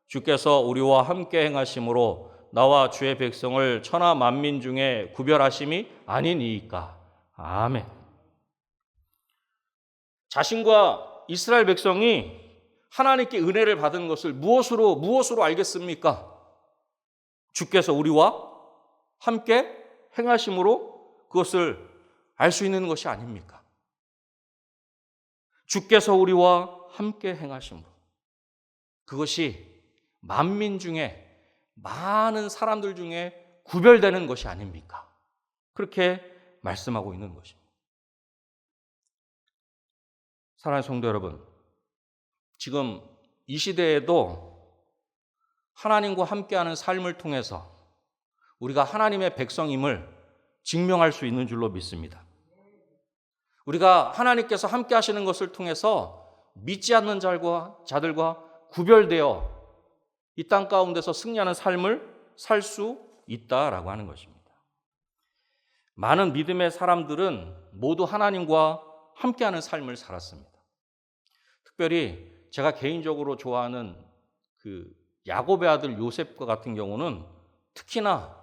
주께서 우리와 함께 행하심으로 나와 주의 백성을 천하 만민 중에 구별하심이 아니니이까? 아멘. 자신과 이스라엘 백성이 하나님께 은혜를 받은 것을 무엇으로 알겠습니까? 주께서 우리와 함께 행하심으로 그것을 알 수 있는 것이 아닙니까? 주께서 우리와 함께 행하심으로 그것이 만민 중에 많은 사람들 중에 구별되는 것이 아닙니까? 그렇게 말씀하고 있는 것입니다. 사랑하는 성도 여러분, 지금 이 시대에도 하나님과 함께하는 삶을 통해서 우리가 하나님의 백성임을 증명할 수 있는 줄로 믿습니다. 우리가 하나님께서 함께 하시는 것을 통해서 믿지 않는 자들과 구별되어 이 땅 가운데서 승리하는 삶을 살 수 있다라고 하는 것입니다. 많은 믿음의 사람들은 모두 하나님과 함께하는 삶을 살았습니다. 특별히 제가 개인적으로 좋아하는 그 야곱의 아들 요셉과 같은 경우는 특히나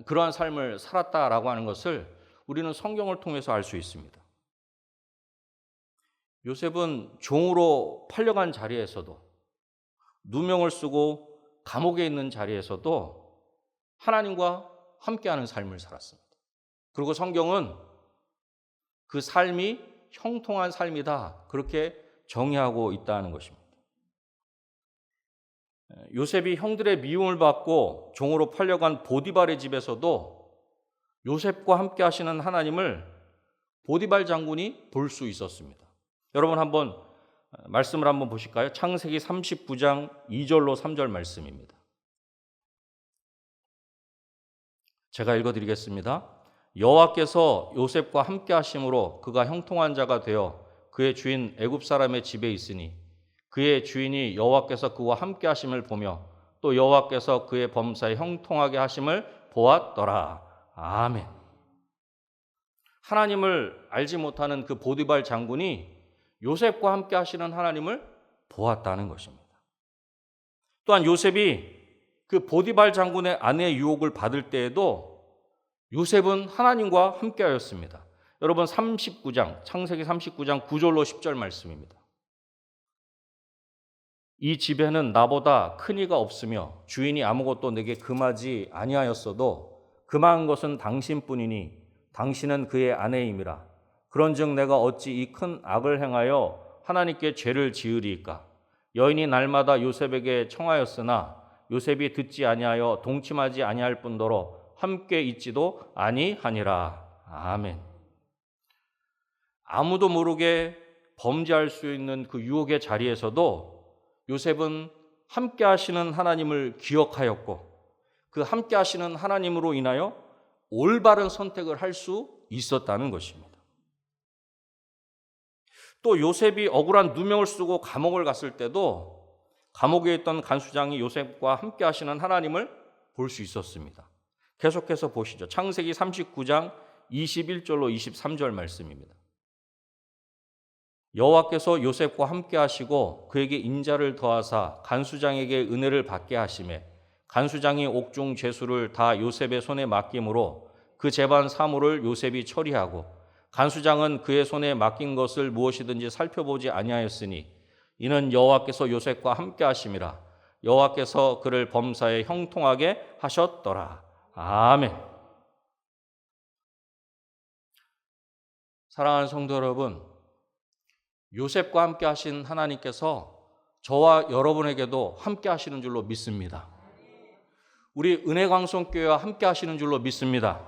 그러한 삶을 살았다라고 하는 것을 우리는 성경을 통해서 알 수 있습니다. 요셉은 종으로 팔려간 자리에서도, 누명을 쓰고 감옥에 있는 자리에서도 하나님과 함께하는 삶을 살았습니다. 그리고 성경은 그 삶이 형통한 삶이다, 그렇게 정의하고 있다는 것입니다. 요셉이 형들의 미움을 받고 종으로 팔려간 보디발의 집에서도 요셉과 함께 하시는 하나님을 보디발 장군이 볼 수 있었습니다. 여러분 한번 말씀을 한번 보실까요? 창세기 39장 2절로 3절 말씀입니다. 제가 읽어드리겠습니다. 여호와께서 요셉과 함께 하심으로 그가 형통한 자가 되어 그의 주인 애굽 사람의 집에 있으니 그의 주인이 여호와께서 그와 함께 하심을 보며 또 여호와께서 그의 범사에 형통하게 하심을 보았더라. 아멘. 하나님을 알지 못하는 그 보디발 장군이 요셉과 함께 하시는 하나님을 보았다는 것입니다. 또한 요셉이 그 보디발 장군의 아내의 유혹을 받을 때에도 요셉은 하나님과 함께 하였습니다. 여러분 39장, 창세기 39장 9절로 10절 말씀입니다. 이 집에는 나보다 큰 이가 없으며 주인이 아무것도 내게 금하지 아니하였어도 금한 것은 당신뿐이니 당신은 그의 아내임이라. 그런즉 내가 어찌 이 큰 악을 행하여 하나님께 죄를 지으리이까. 여인이 날마다 요셉에게 청하였으나 요셉이 듣지 아니하여 동침하지 아니할 뿐더러 함께 있지도 아니하니라. 아멘. 아무도 모르게 범죄할 수 있는 그 유혹의 자리에서도 요셉은 함께 하시는 하나님을 기억하였고 그 함께 하시는 하나님으로 인하여 올바른 선택을 할 수 있었다는 것입니다. 또 요셉이 억울한 누명을 쓰고 감옥을 갔을 때도 감옥에 있던 간수장이 요셉과 함께 하시는 하나님을 볼 수 있었습니다. 계속해서 보시죠. 창세기 39장 21절로 23절 말씀입니다. 여호와께서 요셉과 함께 하시고 그에게 인자를 더하사 간수장에게 은혜를 받게 하시매 간수장이 옥중 죄수를 다 요셉의 손에 맡김으로 그 재반 사물을 요셉이 처리하고 간수장은 그의 손에 맡긴 것을 무엇이든지 살펴보지 아니하였으니 이는 여호와께서 요셉과 함께 하심이라. 여호와께서 그를 범사에 형통하게 하셨더라. 아멘. 사랑하는 성도 여러분, 요셉과 함께 하신 하나님께서 저와 여러분에게도 함께 하시는 줄로 믿습니다. 우리 은혜광성교회와 함께 하시는 줄로 믿습니다.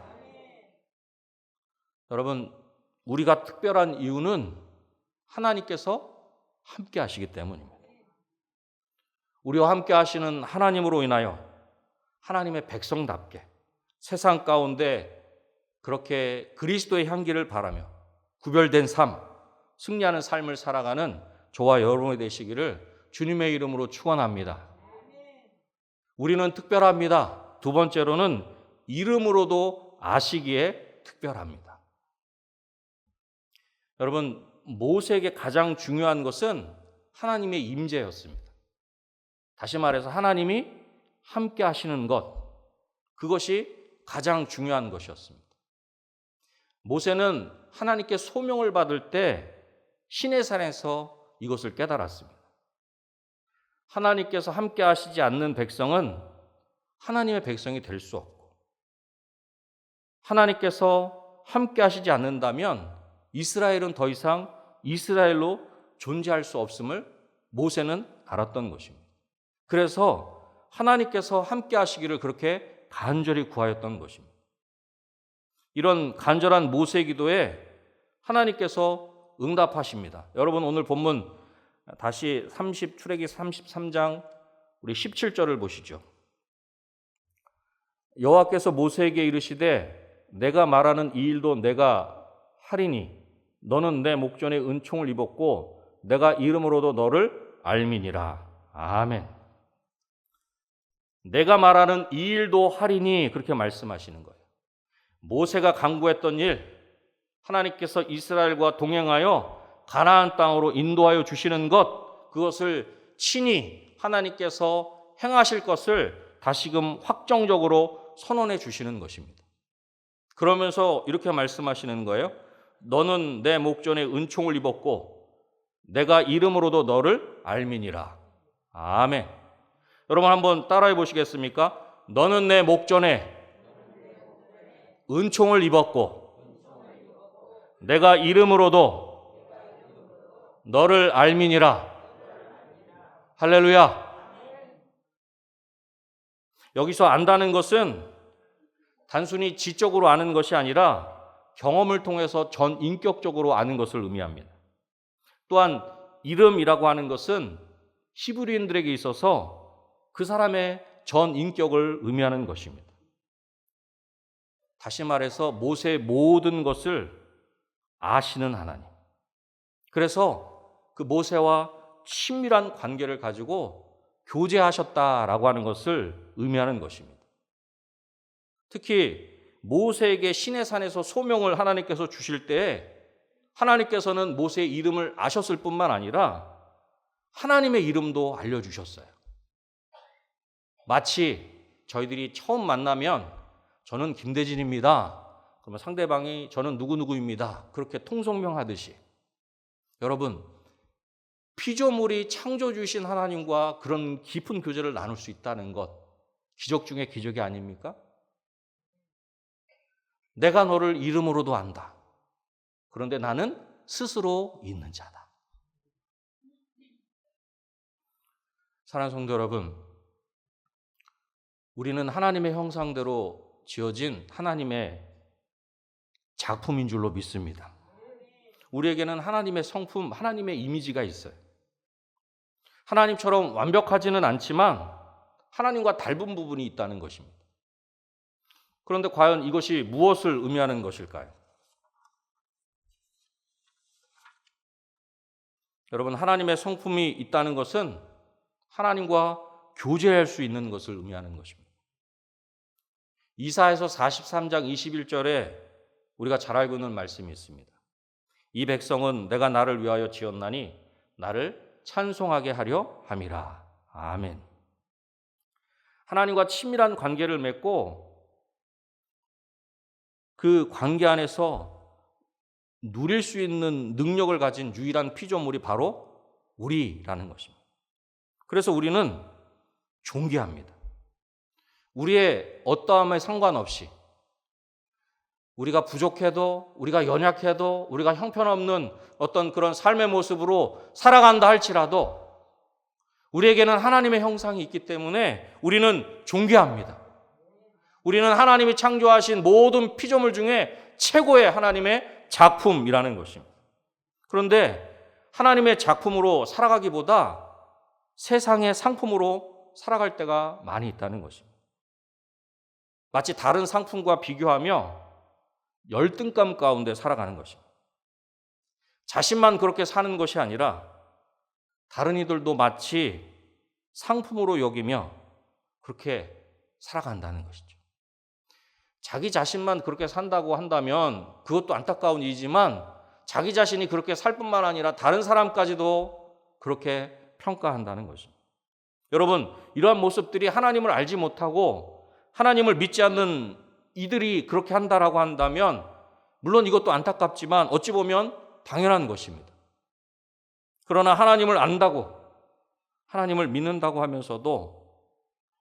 여러분, 우리가 특별한 이유는 하나님께서 함께 하시기 때문입니다. 우리와 함께 하시는 하나님으로 인하여 하나님의 백성답게 세상 가운데 그렇게 그리스도의 향기를 바라며 구별된 삶, 승리하는 삶을 살아가는 저와 여러분이 되시기를 주님의 이름으로 축원합니다. 우리는 특별합니다. 두 번째로는 이름으로도 아시기에 특별합니다. 여러분, 모세에게 가장 중요한 것은 하나님의 임재였습니다. 다시 말해서 하나님이 함께 하시는 것, 그것이 가장 중요한 것이었습니다. 모세는 하나님께 소명을 받을 때 시내산에서 이것을 깨달았습니다. 하나님께서 함께 하시지 않는 백성은 하나님의 백성이 될 수 없고, 하나님께서 함께 하시지 않는다면 이스라엘은 더 이상 이스라엘로 존재할 수 없음을 모세는 알았던 것입니다. 그래서 하나님께서 함께 하시기를 그렇게 간절히 구하였던 것입니다. 이런 간절한 모세의 기도에 하나님께서 응답하십니다. 여러분, 오늘 본문 다시 출애굽기 33장 우리 17절을 보시죠. 여호와께서 모세에게 이르시되 내가 말하는 이 일도 내가 하리니 너는 내 목전에 은총을 입었고 내가 이름으로도 너를 알미니라. 아멘. 내가 말하는 이 일도 하리니 그렇게 말씀하시는 거예요. 모세가 간구했던 일, 하나님께서 이스라엘과 동행하여 가나안 땅으로 인도하여 주시는 것, 그것을 친히 하나님께서 행하실 것을 다시금 확정적으로 선언해 주시는 것입니다. 그러면서 이렇게 말씀하시는 거예요. 너는 내 목전에 은총을 입었고 내가 이름으로도 너를 알미니라. 아멘. 여러분 한번 따라해 보시겠습니까? 너는 내 목전에 은총을 입었고 내가 이름으로도 너를 알미니라. 할렐루야. 여기서 안다는 것은 단순히 지적으로 아는 것이 아니라 경험을 통해서 전인격적으로 아는 것을 의미합니다. 또한 이름이라고 하는 것은 히브리인들에게 있어서 그 사람의 전인격을 의미하는 것입니다. 다시 말해서 모세의 모든 것을 아시는 하나님. 그래서 그 모세와 친밀한 관계를 가지고 교제하셨다라고 하는 것을 의미하는 것입니다. 특히 모세에게 시내산에서 소명을 하나님께서 주실 때 하나님께서는 모세의 이름을 아셨을 뿐만 아니라 하나님의 이름도 알려주셨어요. 마치 저희들이 처음 만나면 저는 김대진입니다. 그러면 상대방이 저는 누구누구입니다. 그렇게 통성명하듯이 여러분 피조물이 창조주신 하나님과 그런 깊은 교제를 나눌 수 있다는 것 기적 중에 기적이 아닙니까? 내가 너를 이름으로도 안다. 그런데 나는 스스로 있는 자다. 사랑하는 성도 여러분, 우리는 하나님의 형상대로 지어진 하나님의 작품인 줄로 믿습니다. 우리에게는 하나님의 성품, 하나님의 이미지가 있어요. 하나님처럼 완벽하지는 않지만 하나님과 닮은 부분이 있다는 것입니다. 그런데 과연 이것이 무엇을 의미하는 것일까요? 여러분, 하나님의 성품이 있다는 것은 하나님과 교제할 수 있는 것을 의미하는 것입니다. 이사야서 43장 21절에 우리가 잘 알고 있는 말씀이 있습니다. 이 백성은 내가 나를 위하여 지었나니 나를 찬송하게 하려 함이라. 아멘. 하나님과 친밀한 관계를 맺고 그 관계 안에서 누릴 수 있는 능력을 가진 유일한 피조물이 바로 우리라는 것입니다. 그래서 우리는 존귀합니다. 우리의 어떠함에 상관없이 우리가 부족해도 우리가 연약해도 우리가 형편없는 어떤 그런 삶의 모습으로 살아간다 할지라도 우리에게는 하나님의 형상이 있기 때문에 우리는 존귀합니다. 우리는 하나님이 창조하신 모든 피조물 중에 최고의 하나님의 작품이라는 것입니다. 그런데 하나님의 작품으로 살아가기보다 세상의 상품으로 살아갈 때가 많이 있다는 것입니다. 마치 다른 상품과 비교하며 열등감 가운데 살아가는 것입니다. 자신만 그렇게 사는 것이 아니라 다른 이들도 마치 상품으로 여기며 그렇게 살아간다는 것이죠. 자기 자신만 그렇게 산다고 한다면 그것도 안타까운 일이지만 자기 자신이 그렇게 살 뿐만 아니라 다른 사람까지도 그렇게 평가한다는 것입니다. 여러분, 이러한 모습들이 하나님을 알지 못하고 하나님을 믿지 않는 이들이 그렇게 한다라고 한다면 물론 이것도 안타깝지만 어찌 보면 당연한 것입니다. 그러나 하나님을 안다고 하나님을 믿는다고 하면서도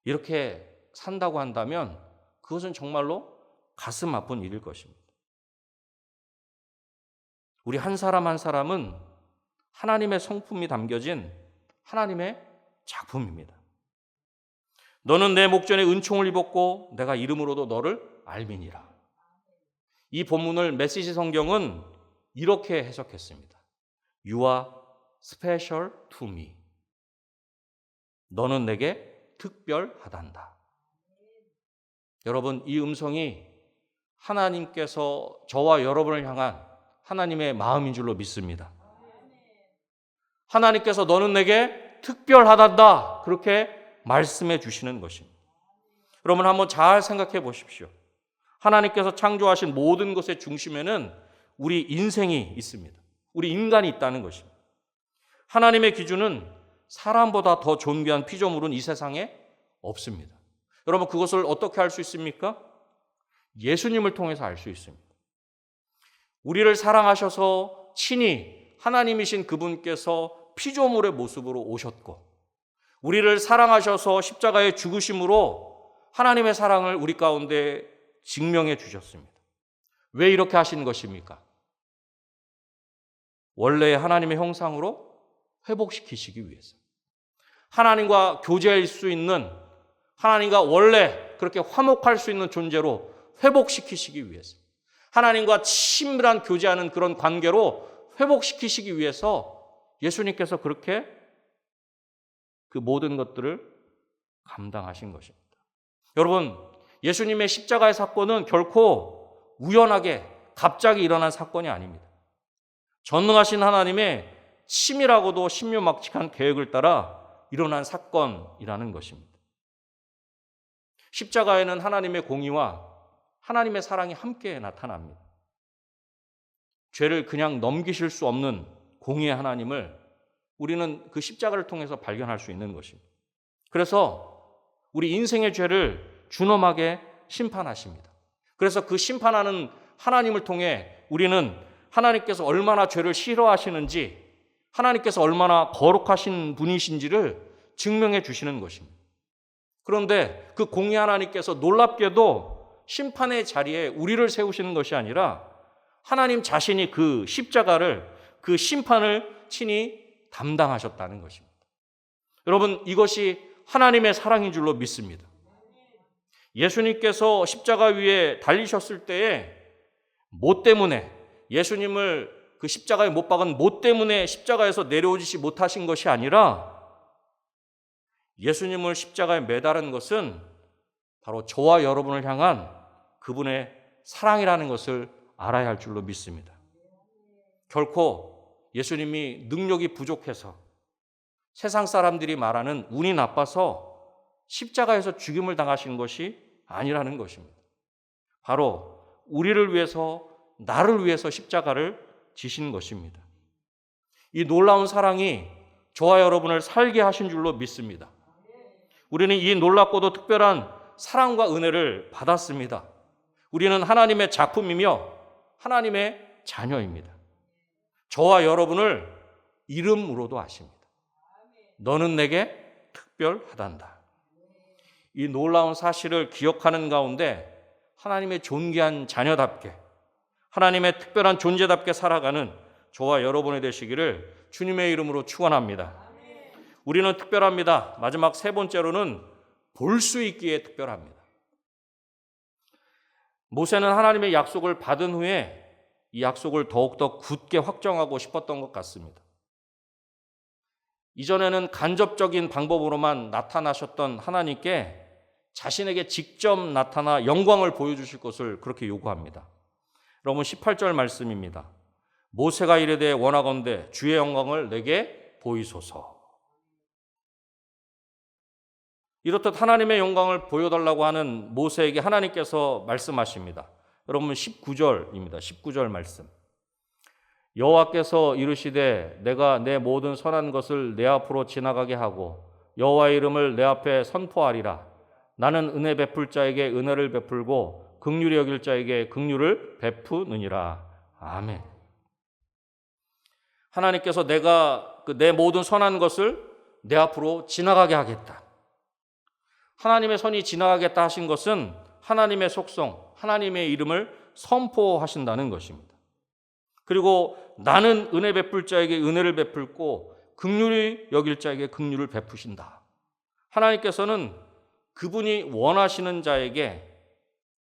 이렇게 산다고 한다면 그것은 정말로 가슴 아픈 일일 것입니다. 우리 한 사람 한 사람은 하나님의 성품이 담겨진 하나님의 작품입니다. 너는 내 목전에 은총을 입었고 내가 이름으로도 너를 알미니라. 이 본문을 메시지 성경은 이렇게 해석했습니다. You are special to me. 너는 내게 특별하단다. 여러분, 이 음성이 하나님께서 저와 여러분을 향한 하나님의 마음인 줄로 믿습니다. 하나님께서 너는 내게 특별하단다. 그렇게 말씀해 주시는 것입니다. 여러분 한번 잘 생각해 보십시오. 하나님께서 창조하신 모든 것의 중심에는 우리 인생이 있습니다. 우리 인간이 있다는 것입니다. 하나님의 기준은 사람보다 더 존귀한 피조물은 이 세상에 없습니다. 여러분 그것을 어떻게 알 수 있습니까? 예수님을 통해서 알 수 있습니다. 우리를 사랑하셔서 친히 하나님이신 그분께서 피조물의 모습으로 오셨고, 우리를 사랑하셔서 십자가의 죽으심으로 하나님의 사랑을 우리 가운데 증명해 주셨습니다. 왜 이렇게 하신 것입니까? 원래의 하나님의 형상으로 회복시키시기 위해서. 하나님과 교제할 수 있는, 하나님과 원래 그렇게 화목할 수 있는 존재로 회복시키시기 위해서, 하나님과 친밀한 교제하는 그런 관계로 회복시키시기 위해서 예수님께서 그렇게 그 모든 것들을 감당하신 것입니다. 여러분, 예수님의 십자가의 사건은 결코 우연하게 갑자기 일어난 사건이 아닙니다. 전능하신 하나님의 치밀하고도 신묘막측한 계획을 따라 일어난 사건이라는 것입니다. 십자가에는 하나님의 공의와 하나님의 사랑이 함께 나타납니다. 죄를 그냥 넘기실 수 없는 공의의 하나님을 우리는 그 십자가를 통해서 발견할 수 있는 것입니다. 그래서 우리 인생의 죄를 준엄하게 심판하십니다. 그래서 그 심판하는 하나님을 통해 우리는 하나님께서 얼마나 죄를 싫어하시는지, 하나님께서 얼마나 거룩하신 분이신지를 증명해 주시는 것입니다. 그런데 그 공의 하나님께서 놀랍게도 심판의 자리에 우리를 세우시는 것이 아니라 하나님 자신이 그 십자가를, 그 심판을 친히 담당하셨다는 것입니다. 여러분, 이것이 하나님의 사랑인 줄로 믿습니다. 예수님께서 십자가 위에 달리셨을 때에 못 때문에, 예수님을 그 십자가에 못 박은 못 때문에 십자가에서 내려오지 못하신 것이 아니라 예수님을 십자가에 매달은 것은 바로 저와 여러분을 향한 그분의 사랑이라는 것을 알아야 할 줄로 믿습니다. 결코 예수님이 능력이 부족해서 세상 사람들이 말하는 운이 나빠서 십자가에서 죽임을 당하신 것이 아니라는 것입니다. 바로 우리를 위해서, 나를 위해서 십자가를 지신 것입니다. 이 놀라운 사랑이 저와 여러분을 살게 하신 줄로 믿습니다. 우리는 이 놀랍고도 특별한 사랑과 은혜를 받았습니다. 우리는 하나님의 작품이며 하나님의 자녀입니다. 저와 여러분을 이름으로도 아십니다. 너는 내게 특별하단다. 이 놀라운 사실을 기억하는 가운데 하나님의 존귀한 자녀답게, 하나님의 특별한 존재답게 살아가는 저와 여러분이 되시기를 주님의 이름으로 축원합니다. 우리는 특별합니다. 마지막 세 번째로는 볼 수 있기에 특별합니다. 모세는 하나님의 약속을 받은 후에 이 약속을 더욱더 굳게 확정하고 싶었던 것 같습니다. 이전에는 간접적인 방법으로만 나타나셨던 하나님께 자신에게 직접 나타나 영광을 보여주실 것을 그렇게 요구합니다. 여러분 18절 말씀입니다. 모세가 이르되 원하건대 주의 영광을 내게 보이소서. 이렇듯 하나님의 영광을 보여달라고 하는 모세에게 하나님께서 말씀하십니다. 여러분 19절입니다. 19절 말씀. 여호와께서 이르시되 내가 내 모든 선한 것을 내 앞으로 지나가게 하고 여호와의 이름을 내 앞에 선포하리라. 나는 은혜 베풀 자에게 은혜를 베풀고 긍휼히 여길 자에게 긍휼을 베푸느니라. 아멘. 하나님께서 내가 내 모든 선한 것을 내 앞으로 지나가게 하겠다. 하나님의 선이 지나가겠다 하신 것은 하나님의 속성, 하나님의 이름을 선포하신다는 것입니다. 그리고 나는 은혜 베풀 자에게 은혜를 베풀고 긍휼히 여길 자에게 긍휼을 베푸신다. 하나님께서는 그분이 원하시는 자에게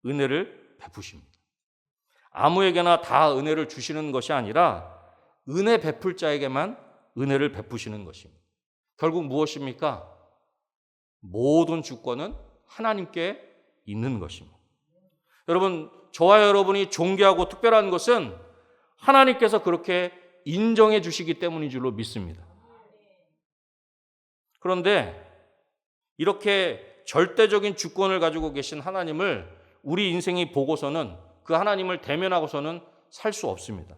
은혜를 베푸십니다. 아무에게나 다 은혜를 주시는 것이 아니라 은혜 베풀 자에게만 은혜를 베푸시는 것입니다. 결국 무엇입니까? 모든 주권은 하나님께 있는 것입니다. 여러분, 저와 여러분이 존귀하고 특별한 것은 하나님께서 그렇게 인정해 주시기 때문인 줄로 믿습니다. 그런데 이렇게 절대적인 주권을 가지고 계신 하나님을 우리 인생이 보고서는, 그 하나님을 대면하고서는 살 수 없습니다.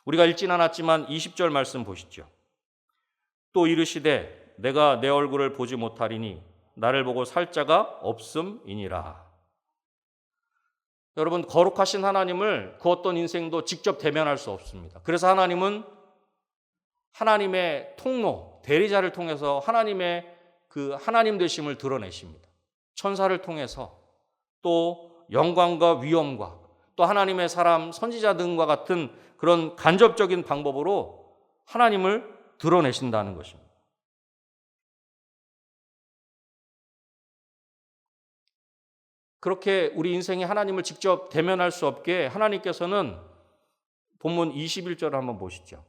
우리가 읽진 않았지만 20절 말씀 보시죠. 또 이르시되 내가 내 얼굴을 보지 못하리니 나를 보고 살 자가 없음이니라. 여러분, 거룩하신 하나님을 그 어떤 인생도 직접 대면할 수 없습니다. 그래서 하나님은 하나님의 통로, 대리자를 통해서 하나님의 그 하나님 되심을 드러내십니다. 천사를 통해서, 또 영광과 위엄과, 또 하나님의 사람, 선지자 등과 같은 그런 간접적인 방법으로 하나님을 드러내신다는 것입니다. 그렇게 우리 인생이 하나님을 직접 대면할 수 없게 하나님께서는 본문 21절을 한번 보시죠.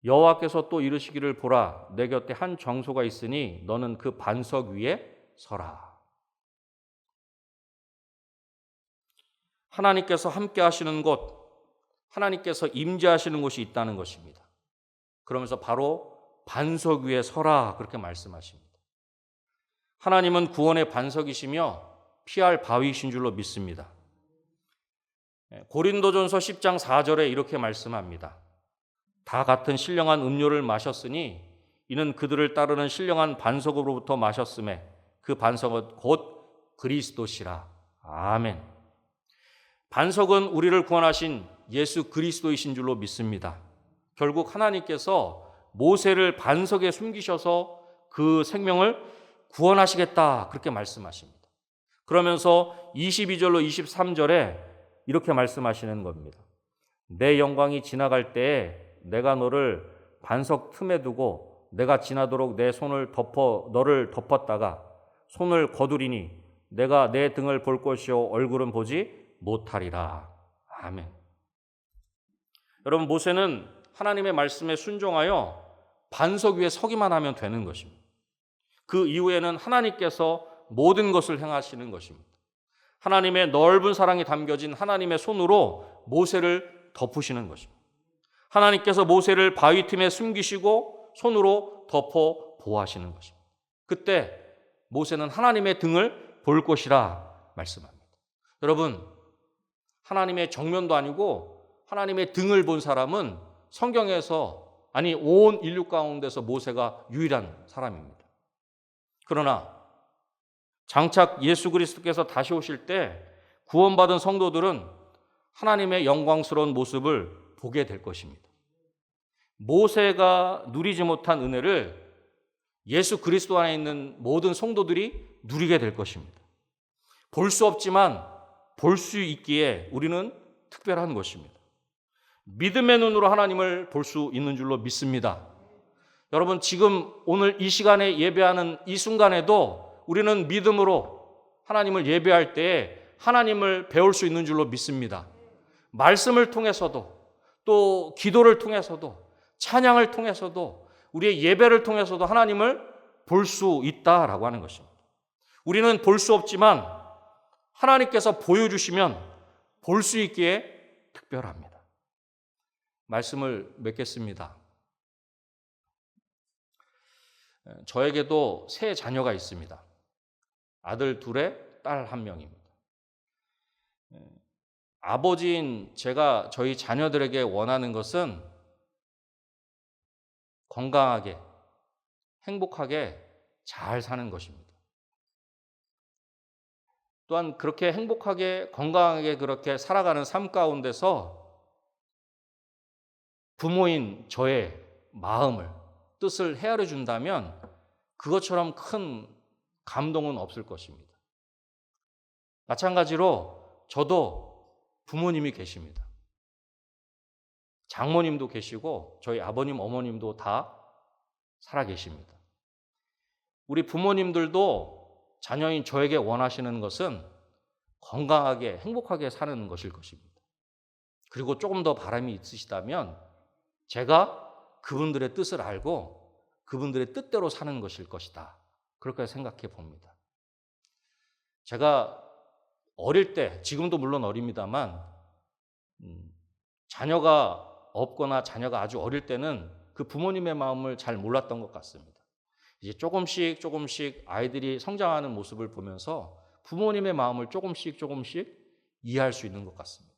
여호와께서 또 이르시기를 보라, 내 곁에 한 정소가 있으니 너는 그 반석 위에 서라. 하나님께서 함께 하시는 곳, 하나님께서 임재하시는 곳이 있다는 것입니다. 그러면서 바로 반석 위에 서라, 그렇게 말씀하십니다. 하나님은 구원의 반석이시며 피할 바위이신 줄로 믿습니다. 고린도전서 10장 4절에 이렇게 말씀합니다. 다 같은 신령한 음료를 마셨으니 이는 그들을 따르는 신령한 반석으로부터 마셨음에 그 반석은 곧 그리스도시라. 아멘. 반석은 우리를 구원하신 예수 그리스도이신 줄로 믿습니다. 결국 하나님께서 모세를 반석에 숨기셔서 그 생명을 구원하시겠다, 그렇게 말씀하십니다. 그러면서 22절로 23절에 이렇게 말씀하시는 겁니다. 내 영광이 지나갈 때에 내가 너를 반석 틈에 두고 내가 지나도록 내 손을 너를 덮었다가 손을 거두리니 내가 내 등을 볼 것이요 얼굴은 보지 못하리라. 아멘. 여러분, 모세는 하나님의 말씀에 순종하여 반석 위에 서기만 하면 되는 것입니다. 그 이후에는 하나님께서 모든 것을 행하시는 것입니다. 하나님의 넓은 사랑이 담겨진 하나님의 손으로 모세를 덮으시는 것입니다. 하나님께서 모세를 바위 틈에 숨기시고 손으로 덮어 보호하시는 것입니다. 그때 모세는 하나님의 등을 볼 것이라 말씀합니다. 여러분, 하나님의 정면도 아니고 하나님의 등을 본 사람은 성경에서, 아니 온 인류 가운데서 모세가 유일한 사람입니다. 그러나 장착 예수 그리스도께서 다시 오실 때 구원받은 성도들은 하나님의 영광스러운 모습을 보게 될 것입니다. 모세가 누리지 못한 은혜를 예수 그리스도 안에 있는 모든 성도들이 누리게 될 것입니다. 볼 수 없지만 볼 수 있기에 우리는 특별한 것입니다. 믿음의 눈으로 하나님을 볼 수 있는 줄로 믿습니다. 여러분, 지금 오늘 이 시간에 예배하는 이 순간에도 우리는 믿음으로 하나님을 예배할 때에 하나님을 배울 수 있는 줄로 믿습니다. 말씀을 통해서도, 또 기도를 통해서도, 찬양을 통해서도, 우리의 예배를 통해서도 하나님을 볼 수 있다라고 하는 것입니다. 우리는 볼 수 없지만 하나님께서 보여주시면 볼 수 있기에 특별합니다. 말씀을 맺겠습니다. 저에게도 세 자녀가 있습니다. 아들 둘에 딸 한 명입니다. 아버지인 제가 저희 자녀들에게 원하는 것은 건강하게, 행복하게 잘 사는 것입니다. 또한 그렇게 행복하게, 건강하게 그렇게 살아가는 삶 가운데서 부모인 저의 마음을, 뜻을 헤아려 준다면 그것처럼 큰 감동은 없을 것입니다. 마찬가지로 저도 부모님이 계십니다. 장모님도 계시고 저희 아버님, 어머님도 다 살아 계십니다. 우리 부모님들도 자녀인 저에게 원하시는 것은 건강하게, 행복하게 사는 것일 것입니다. 그리고 조금 더 바람이 있으시다면 제가 그분들의 뜻을 알고 그분들의 뜻대로 사는 것일 것이다, 그렇게 생각해 봅니다. 제가 어릴 때, 지금도 물론 어립니다만 자녀가 없거나 자녀가 아주 어릴 때는 그 부모님의 마음을 잘 몰랐던 것 같습니다. 이제 조금씩 아이들이 성장하는 모습을 보면서 부모님의 마음을 조금씩 이해할 수 있는 것 같습니다.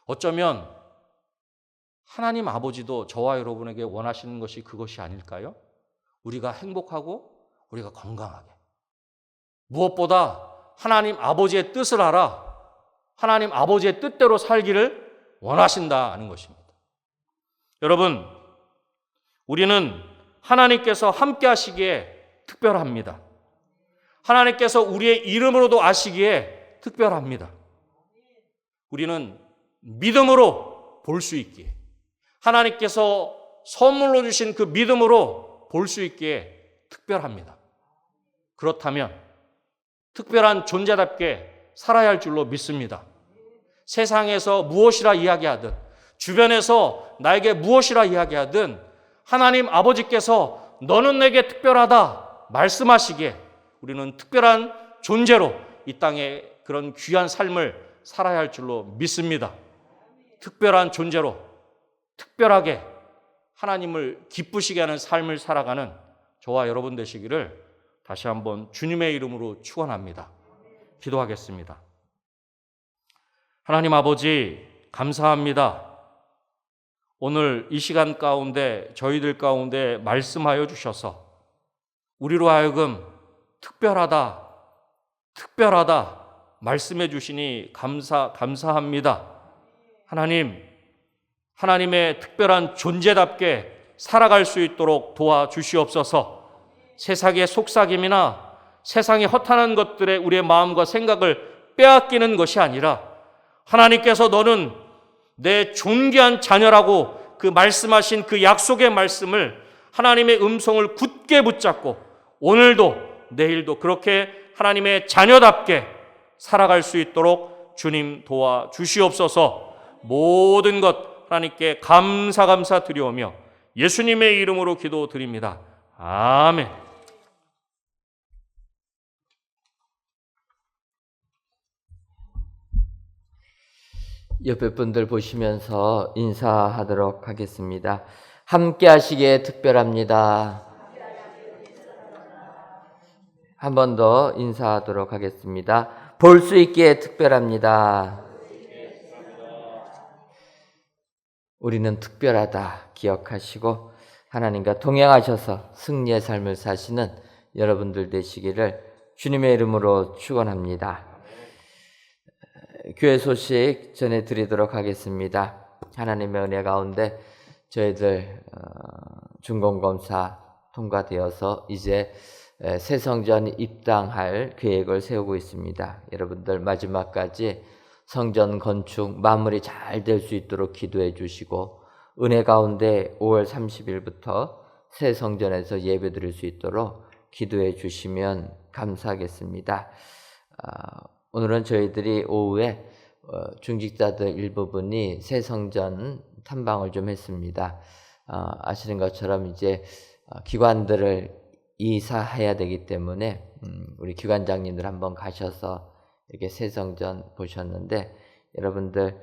어쩌면 하나님 아버지도 저와 여러분에게 원하시는 것이 그것이 아닐까요? 우리가 행복하고 우리가 건강하게. 무엇보다 하나님 아버지의 뜻을 알아 하나님 아버지의 뜻대로 살기를 원하신다는 것입니다. 여러분, 우리는 하나님께서 함께 하시기에 특별합니다. 하나님께서 우리의 이름으로도 아시기에 특별합니다. 우리는 믿음으로 볼 수 있기에, 하나님께서 선물로 주신 그 믿음으로 볼 수 있기에 특별합니다. 그렇다면 특별한 존재답게 살아야 할 줄로 믿습니다. 세상에서 무엇이라 이야기하든, 주변에서 나에게 무엇이라 이야기하든 하나님 아버지께서 너는 내게 특별하다 말씀하시기에 우리는 특별한 존재로 이 땅에 그런 귀한 삶을 살아야 할 줄로 믿습니다. 특별한 존재로 특별하게 하나님을 기쁘시게 하는 삶을 살아가는 저와 여러분 되시기를 다시 한번 주님의 이름으로 축원합니다. 기도하겠습니다. 하나님 아버지, 감사합니다. 오늘 이 시간 가운데 저희들 가운데 말씀하여 주셔서 우리로 하여금 특별하다 말씀해 주시니 감사합니다. 하나님, 하나님의 특별한 존재답게 살아갈 수 있도록 도와주시옵소서. 세상의 속삭임이나 세상의 허탄한 것들에 우리의 마음과 생각을 빼앗기는 것이 아니라 하나님께서 너는 내 존귀한 자녀라고 그 말씀하신 그 약속의 말씀을 하나님의 음성을 굳게 붙잡고 오늘도 내일도 그렇게 하나님의 자녀답게 살아갈 수 있도록 주님 도와주시옵소서. 모든 것 하나님께 감사 드리오며 예수님의 이름으로 기도드립니다. 아멘. 옆에 분들 보시면서 인사하도록 하겠습니다. 함께 하시기에 특별합니다. 한 번 더 인사하도록 하겠습니다. 볼 수 있기에 특별합니다. 우리는 특별하다 기억하시고 하나님과 동행하셔서 승리의 삶을 사시는 여러분들 되시기를 주님의 이름으로 축원합니다. 교회 소식 전해드리도록 하겠습니다. 하나님의 은혜 가운데 저희들 중공검사 통과되어서 이제 새 성전 입당할 계획을 세우고 있습니다. 여러분들 마지막까지 성전 건축 마무리 잘 될 수 있도록 기도해 주시고 은혜 가운데 5월 30일부터 새 성전에서 예배 드릴 수 있도록 기도해 주시면 감사하겠습니다. 오늘은 저희들이 오후에 중직자들 일부분이 새 성전 탐방을 좀 했습니다. 아시는 것처럼 이제 기관들을 이사해야 되기 때문에 우리 기관장님들 한번 가셔서 이렇게 새 성전 보셨는데 여러분들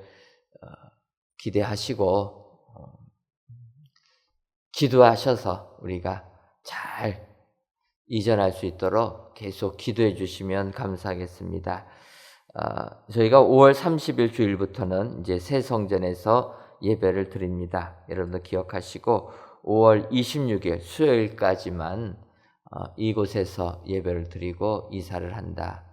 기대하시고 기도하셔서 우리가 잘 이전할 수 있도록 계속 기도해 주시면 감사하겠습니다. 저희가 5월 30일 주일부터는 이제 새 성전에서 예배를 드립니다. 여러분들 기억하시고 5월 26일 수요일까지만 이곳에서 예배를 드리고 이사를 한다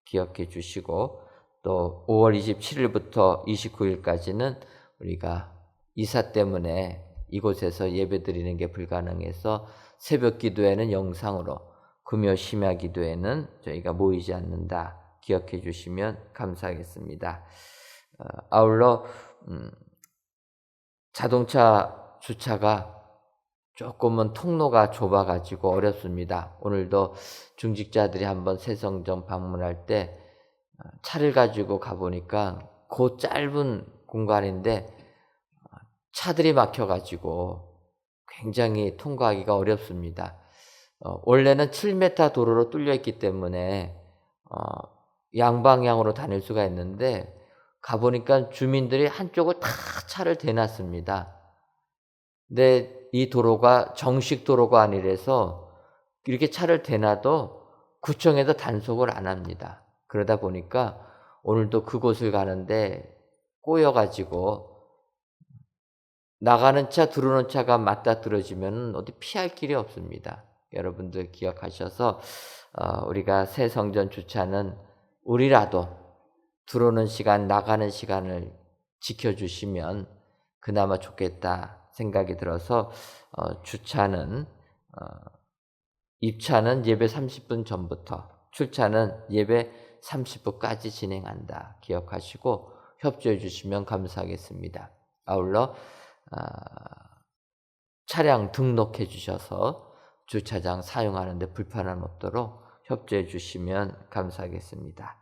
기억해 주시고 또 5월 27일부터 29일까지는 우리가 이사 때문에 이곳에서 예배 드리는 게 불가능해서 새벽 기도회는 영상으로, 금요 심야 기도회는 저희가 모이지 않는다 기억해 주시면 감사하겠습니다. 아울러 자동차 주차가 조금은 통로가 좁아가지고 어렵습니다. 오늘도 중직자들이 한번 새성전 방문할 때 차를 가지고 가보니까 그 짧은 공간인데 차들이 막혀가지고 굉장히 통과하기가 어렵습니다. 원래는 7m 도로로 뚫려 있기 때문에 양방향으로 다닐 수가 있는데 가보니까 주민들이 한쪽을 다 차를 대놨습니다. 근데 이 도로가 정식 도로가 아니라서 이렇게 차를 대놔도 구청에서 단속을 안 합니다. 그러다 보니까 오늘도 그곳을 가는데 꼬여가지고 나가는 차 들어오는 차가 맞닿아떨어지면 어디 피할 길이 없습니다. 여러분들 기억하셔서 우리가 새 성전 주차는 우리라도 들어오는 시간 나가는 시간을 지켜주시면 그나마 좋겠다 생각이 들어서 주차는 입차는 예배 30분 전부터, 출차는 예배 30분까지 진행한다 기억하시고 협조해 주시면 감사하겠습니다. 아울러 차량 등록해 주셔서 주차장 사용하는 데 불편함 없도록 협조해 주시면 감사하겠습니다.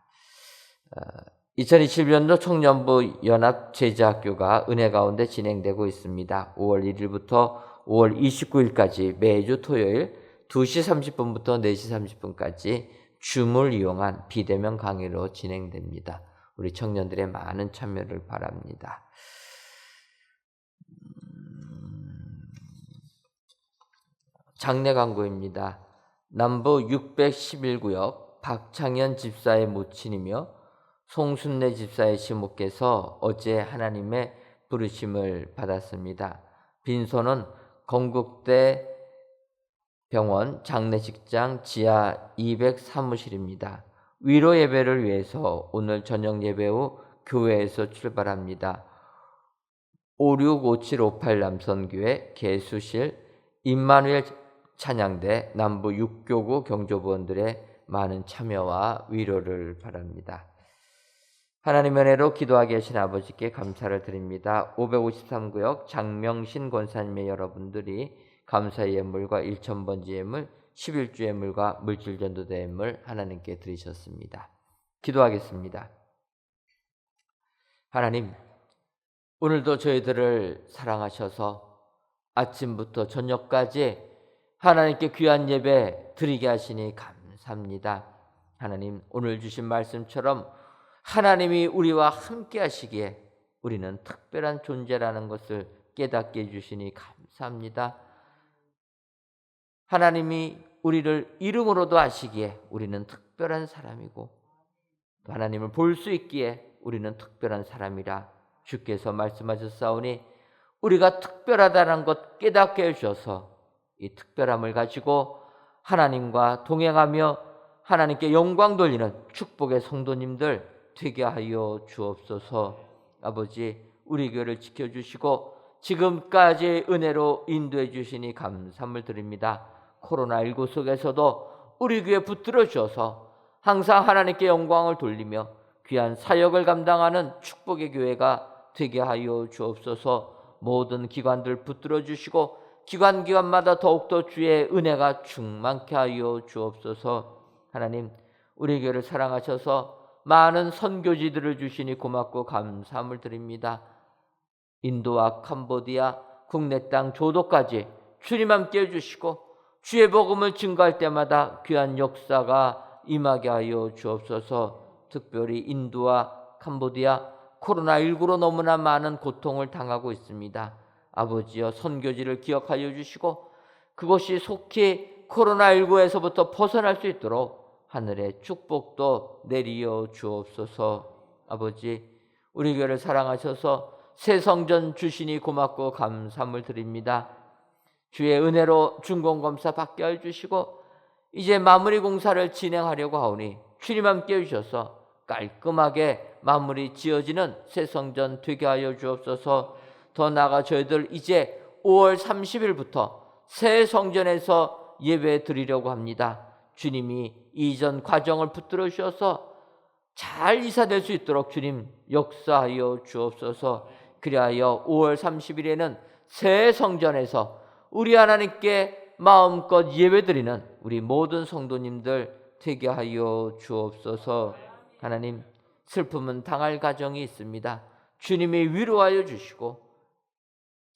2027년도 청년부 연합 제자학교가 은혜 가운데 진행되고 있습니다. 5월 1일부터 5월 29일까지 매주 토요일 2시 30분부터 4시 30분까지 줌을 이용한 비대면 강의로 진행됩니다. 우리 청년들의 많은 참여를 바랍니다. 장례 광고입니다. 남부 611구역 박창현 집사의 모친이며 송순례 집사의 시모께서 어제 하나님의 부르심을 받았습니다. 빈소는 건국대 병원 장례식장 지하 200 사무실입니다. 위로 예배를 위해서 오늘 저녁 예배 후 교회에서 출발합니다. 565758 남선교회 개수실 임마누엘 찬양대 남부 6교구 경조부원들의 많은 참여와 위로를 바랍니다. 하나님의 은혜로 기도하게 하신 아버지께 감사를 드립니다. 553구역 장명신 권사님의 여러분들이 감사의 예물과 1000번지 예물, 11주 예물과 물질전도대 예물 하나님께 드리셨습니다. 기도하겠습니다. 하나님, 오늘도 저희들을 사랑하셔서 아침부터 저녁까지 하나님께 귀한 예배 드리게 하시니 감사합니다. 하나님, 오늘 주신 말씀처럼 하나님이 우리와 함께 하시기에 우리는 특별한 존재라는 것을 깨닫게 해주시니 감사합니다. 하나님이 우리를 이름으로도 아시기에 우리는 특별한 사람이고 또 하나님을 볼 수 있기에 우리는 특별한 사람이라 주께서 말씀하셨사오니 우리가 특별하다는 것 깨닫게 해주셔서 이 특별함을 가지고 하나님과 동행하며 하나님께 영광 돌리는 축복의 성도님들 되게 하여 주옵소서. 아버지, 우리 교회를 지켜주시고 지금까지 은혜로 인도해 주시니 감사함을 드립니다. 코로나19 속에서도 우리 교회 붙들어 주셔서 항상 하나님께 영광을 돌리며 귀한 사역을 감당하는 축복의 교회가 되게 하여 주옵소서. 모든 기관들 붙들어 주시고 기관마다 더욱더 주의 은혜가 충만케 하여 주옵소서. 하나님, 우리 교회를 사랑하셔서 많은 선교지들을 주시니 고맙고 감사함을 드립니다. 인도와 캄보디아, 국내 땅 조도까지 주님 함께 해주시고 주의 복음을 증거할 때마다 귀한 역사가 임하게 하여 주옵소서. 특별히 인도와 캄보디아 코로나19로 너무나 많은 고통을 당하고 있습니다. 아버지여, 선교지를 기억하여 주시고 그것이 속히 코로나19에서부터 벗어날 수 있도록 하늘의 축복도 내리어 주옵소서. 아버지, 우리 교회를 사랑하셔서 새 성전 주시니 고맙고 감사함을 드립니다. 주의 은혜로 준공검사 받게 해주시고 이제 마무리 공사를 진행하려고 하오니 주님 함께 해주셔서 깔끔하게 마무리 지어지는 새 성전 되게 하여 주옵소서. 더 나아가 저희들 이제 5월 30일부터 새 성전에서 예배 드리려고 합니다. 주님이 이전 과정을 붙들어 주셔서 잘 이사될 수 있도록 주님 역사하여 주옵소서. 그리하여 5월 30일에는 새 성전에서 우리 하나님께 마음껏 예배드리는 우리 모든 성도님들 되게 하여 주옵소서. 하나님, 슬픔은 당할 가정이 있습니다. 주님이 위로하여 주시고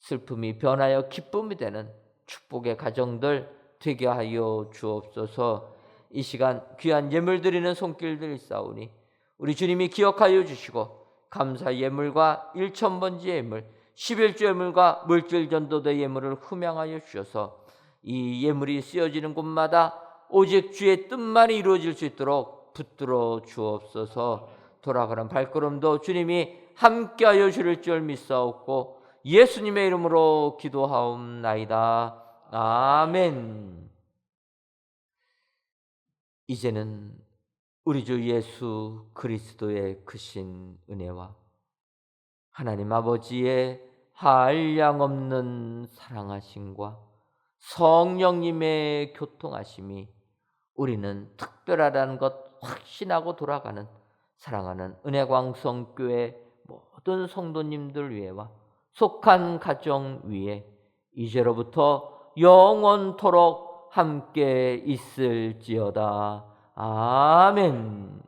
슬픔이 변하여 기쁨이 되는 축복의 가정들 되게 하여 주옵소서. 이 시간 귀한 예물 드리는 손길들 있사오니 우리 주님이 기억하여 주시고 감사 예물과 1000번지 예물, 십일조 예물과 물질 전도대 예물을 흠양하여 주셔서 이 예물이 쓰여지는 곳마다 오직 주의 뜻만이 이루어질 수 있도록 붙들어 주옵소서. 돌아가는 발걸음도 주님이 함께하여 주실 줄 믿사옵고 예수님의 이름으로 기도하옵나이다. 아멘. 이제는 우리 주 예수 그리스도의 크신 은혜와 하나님 아버지의 한량없는 사랑하심과 성령님의 교통하심이 우리는 특별하다는 것 확신하고 돌아가는 사랑하는 은혜광성교회 모든 성도님들 위에와 속한 가정 위에 이제로부터 영원토록 함께 있을지어다. 아멘.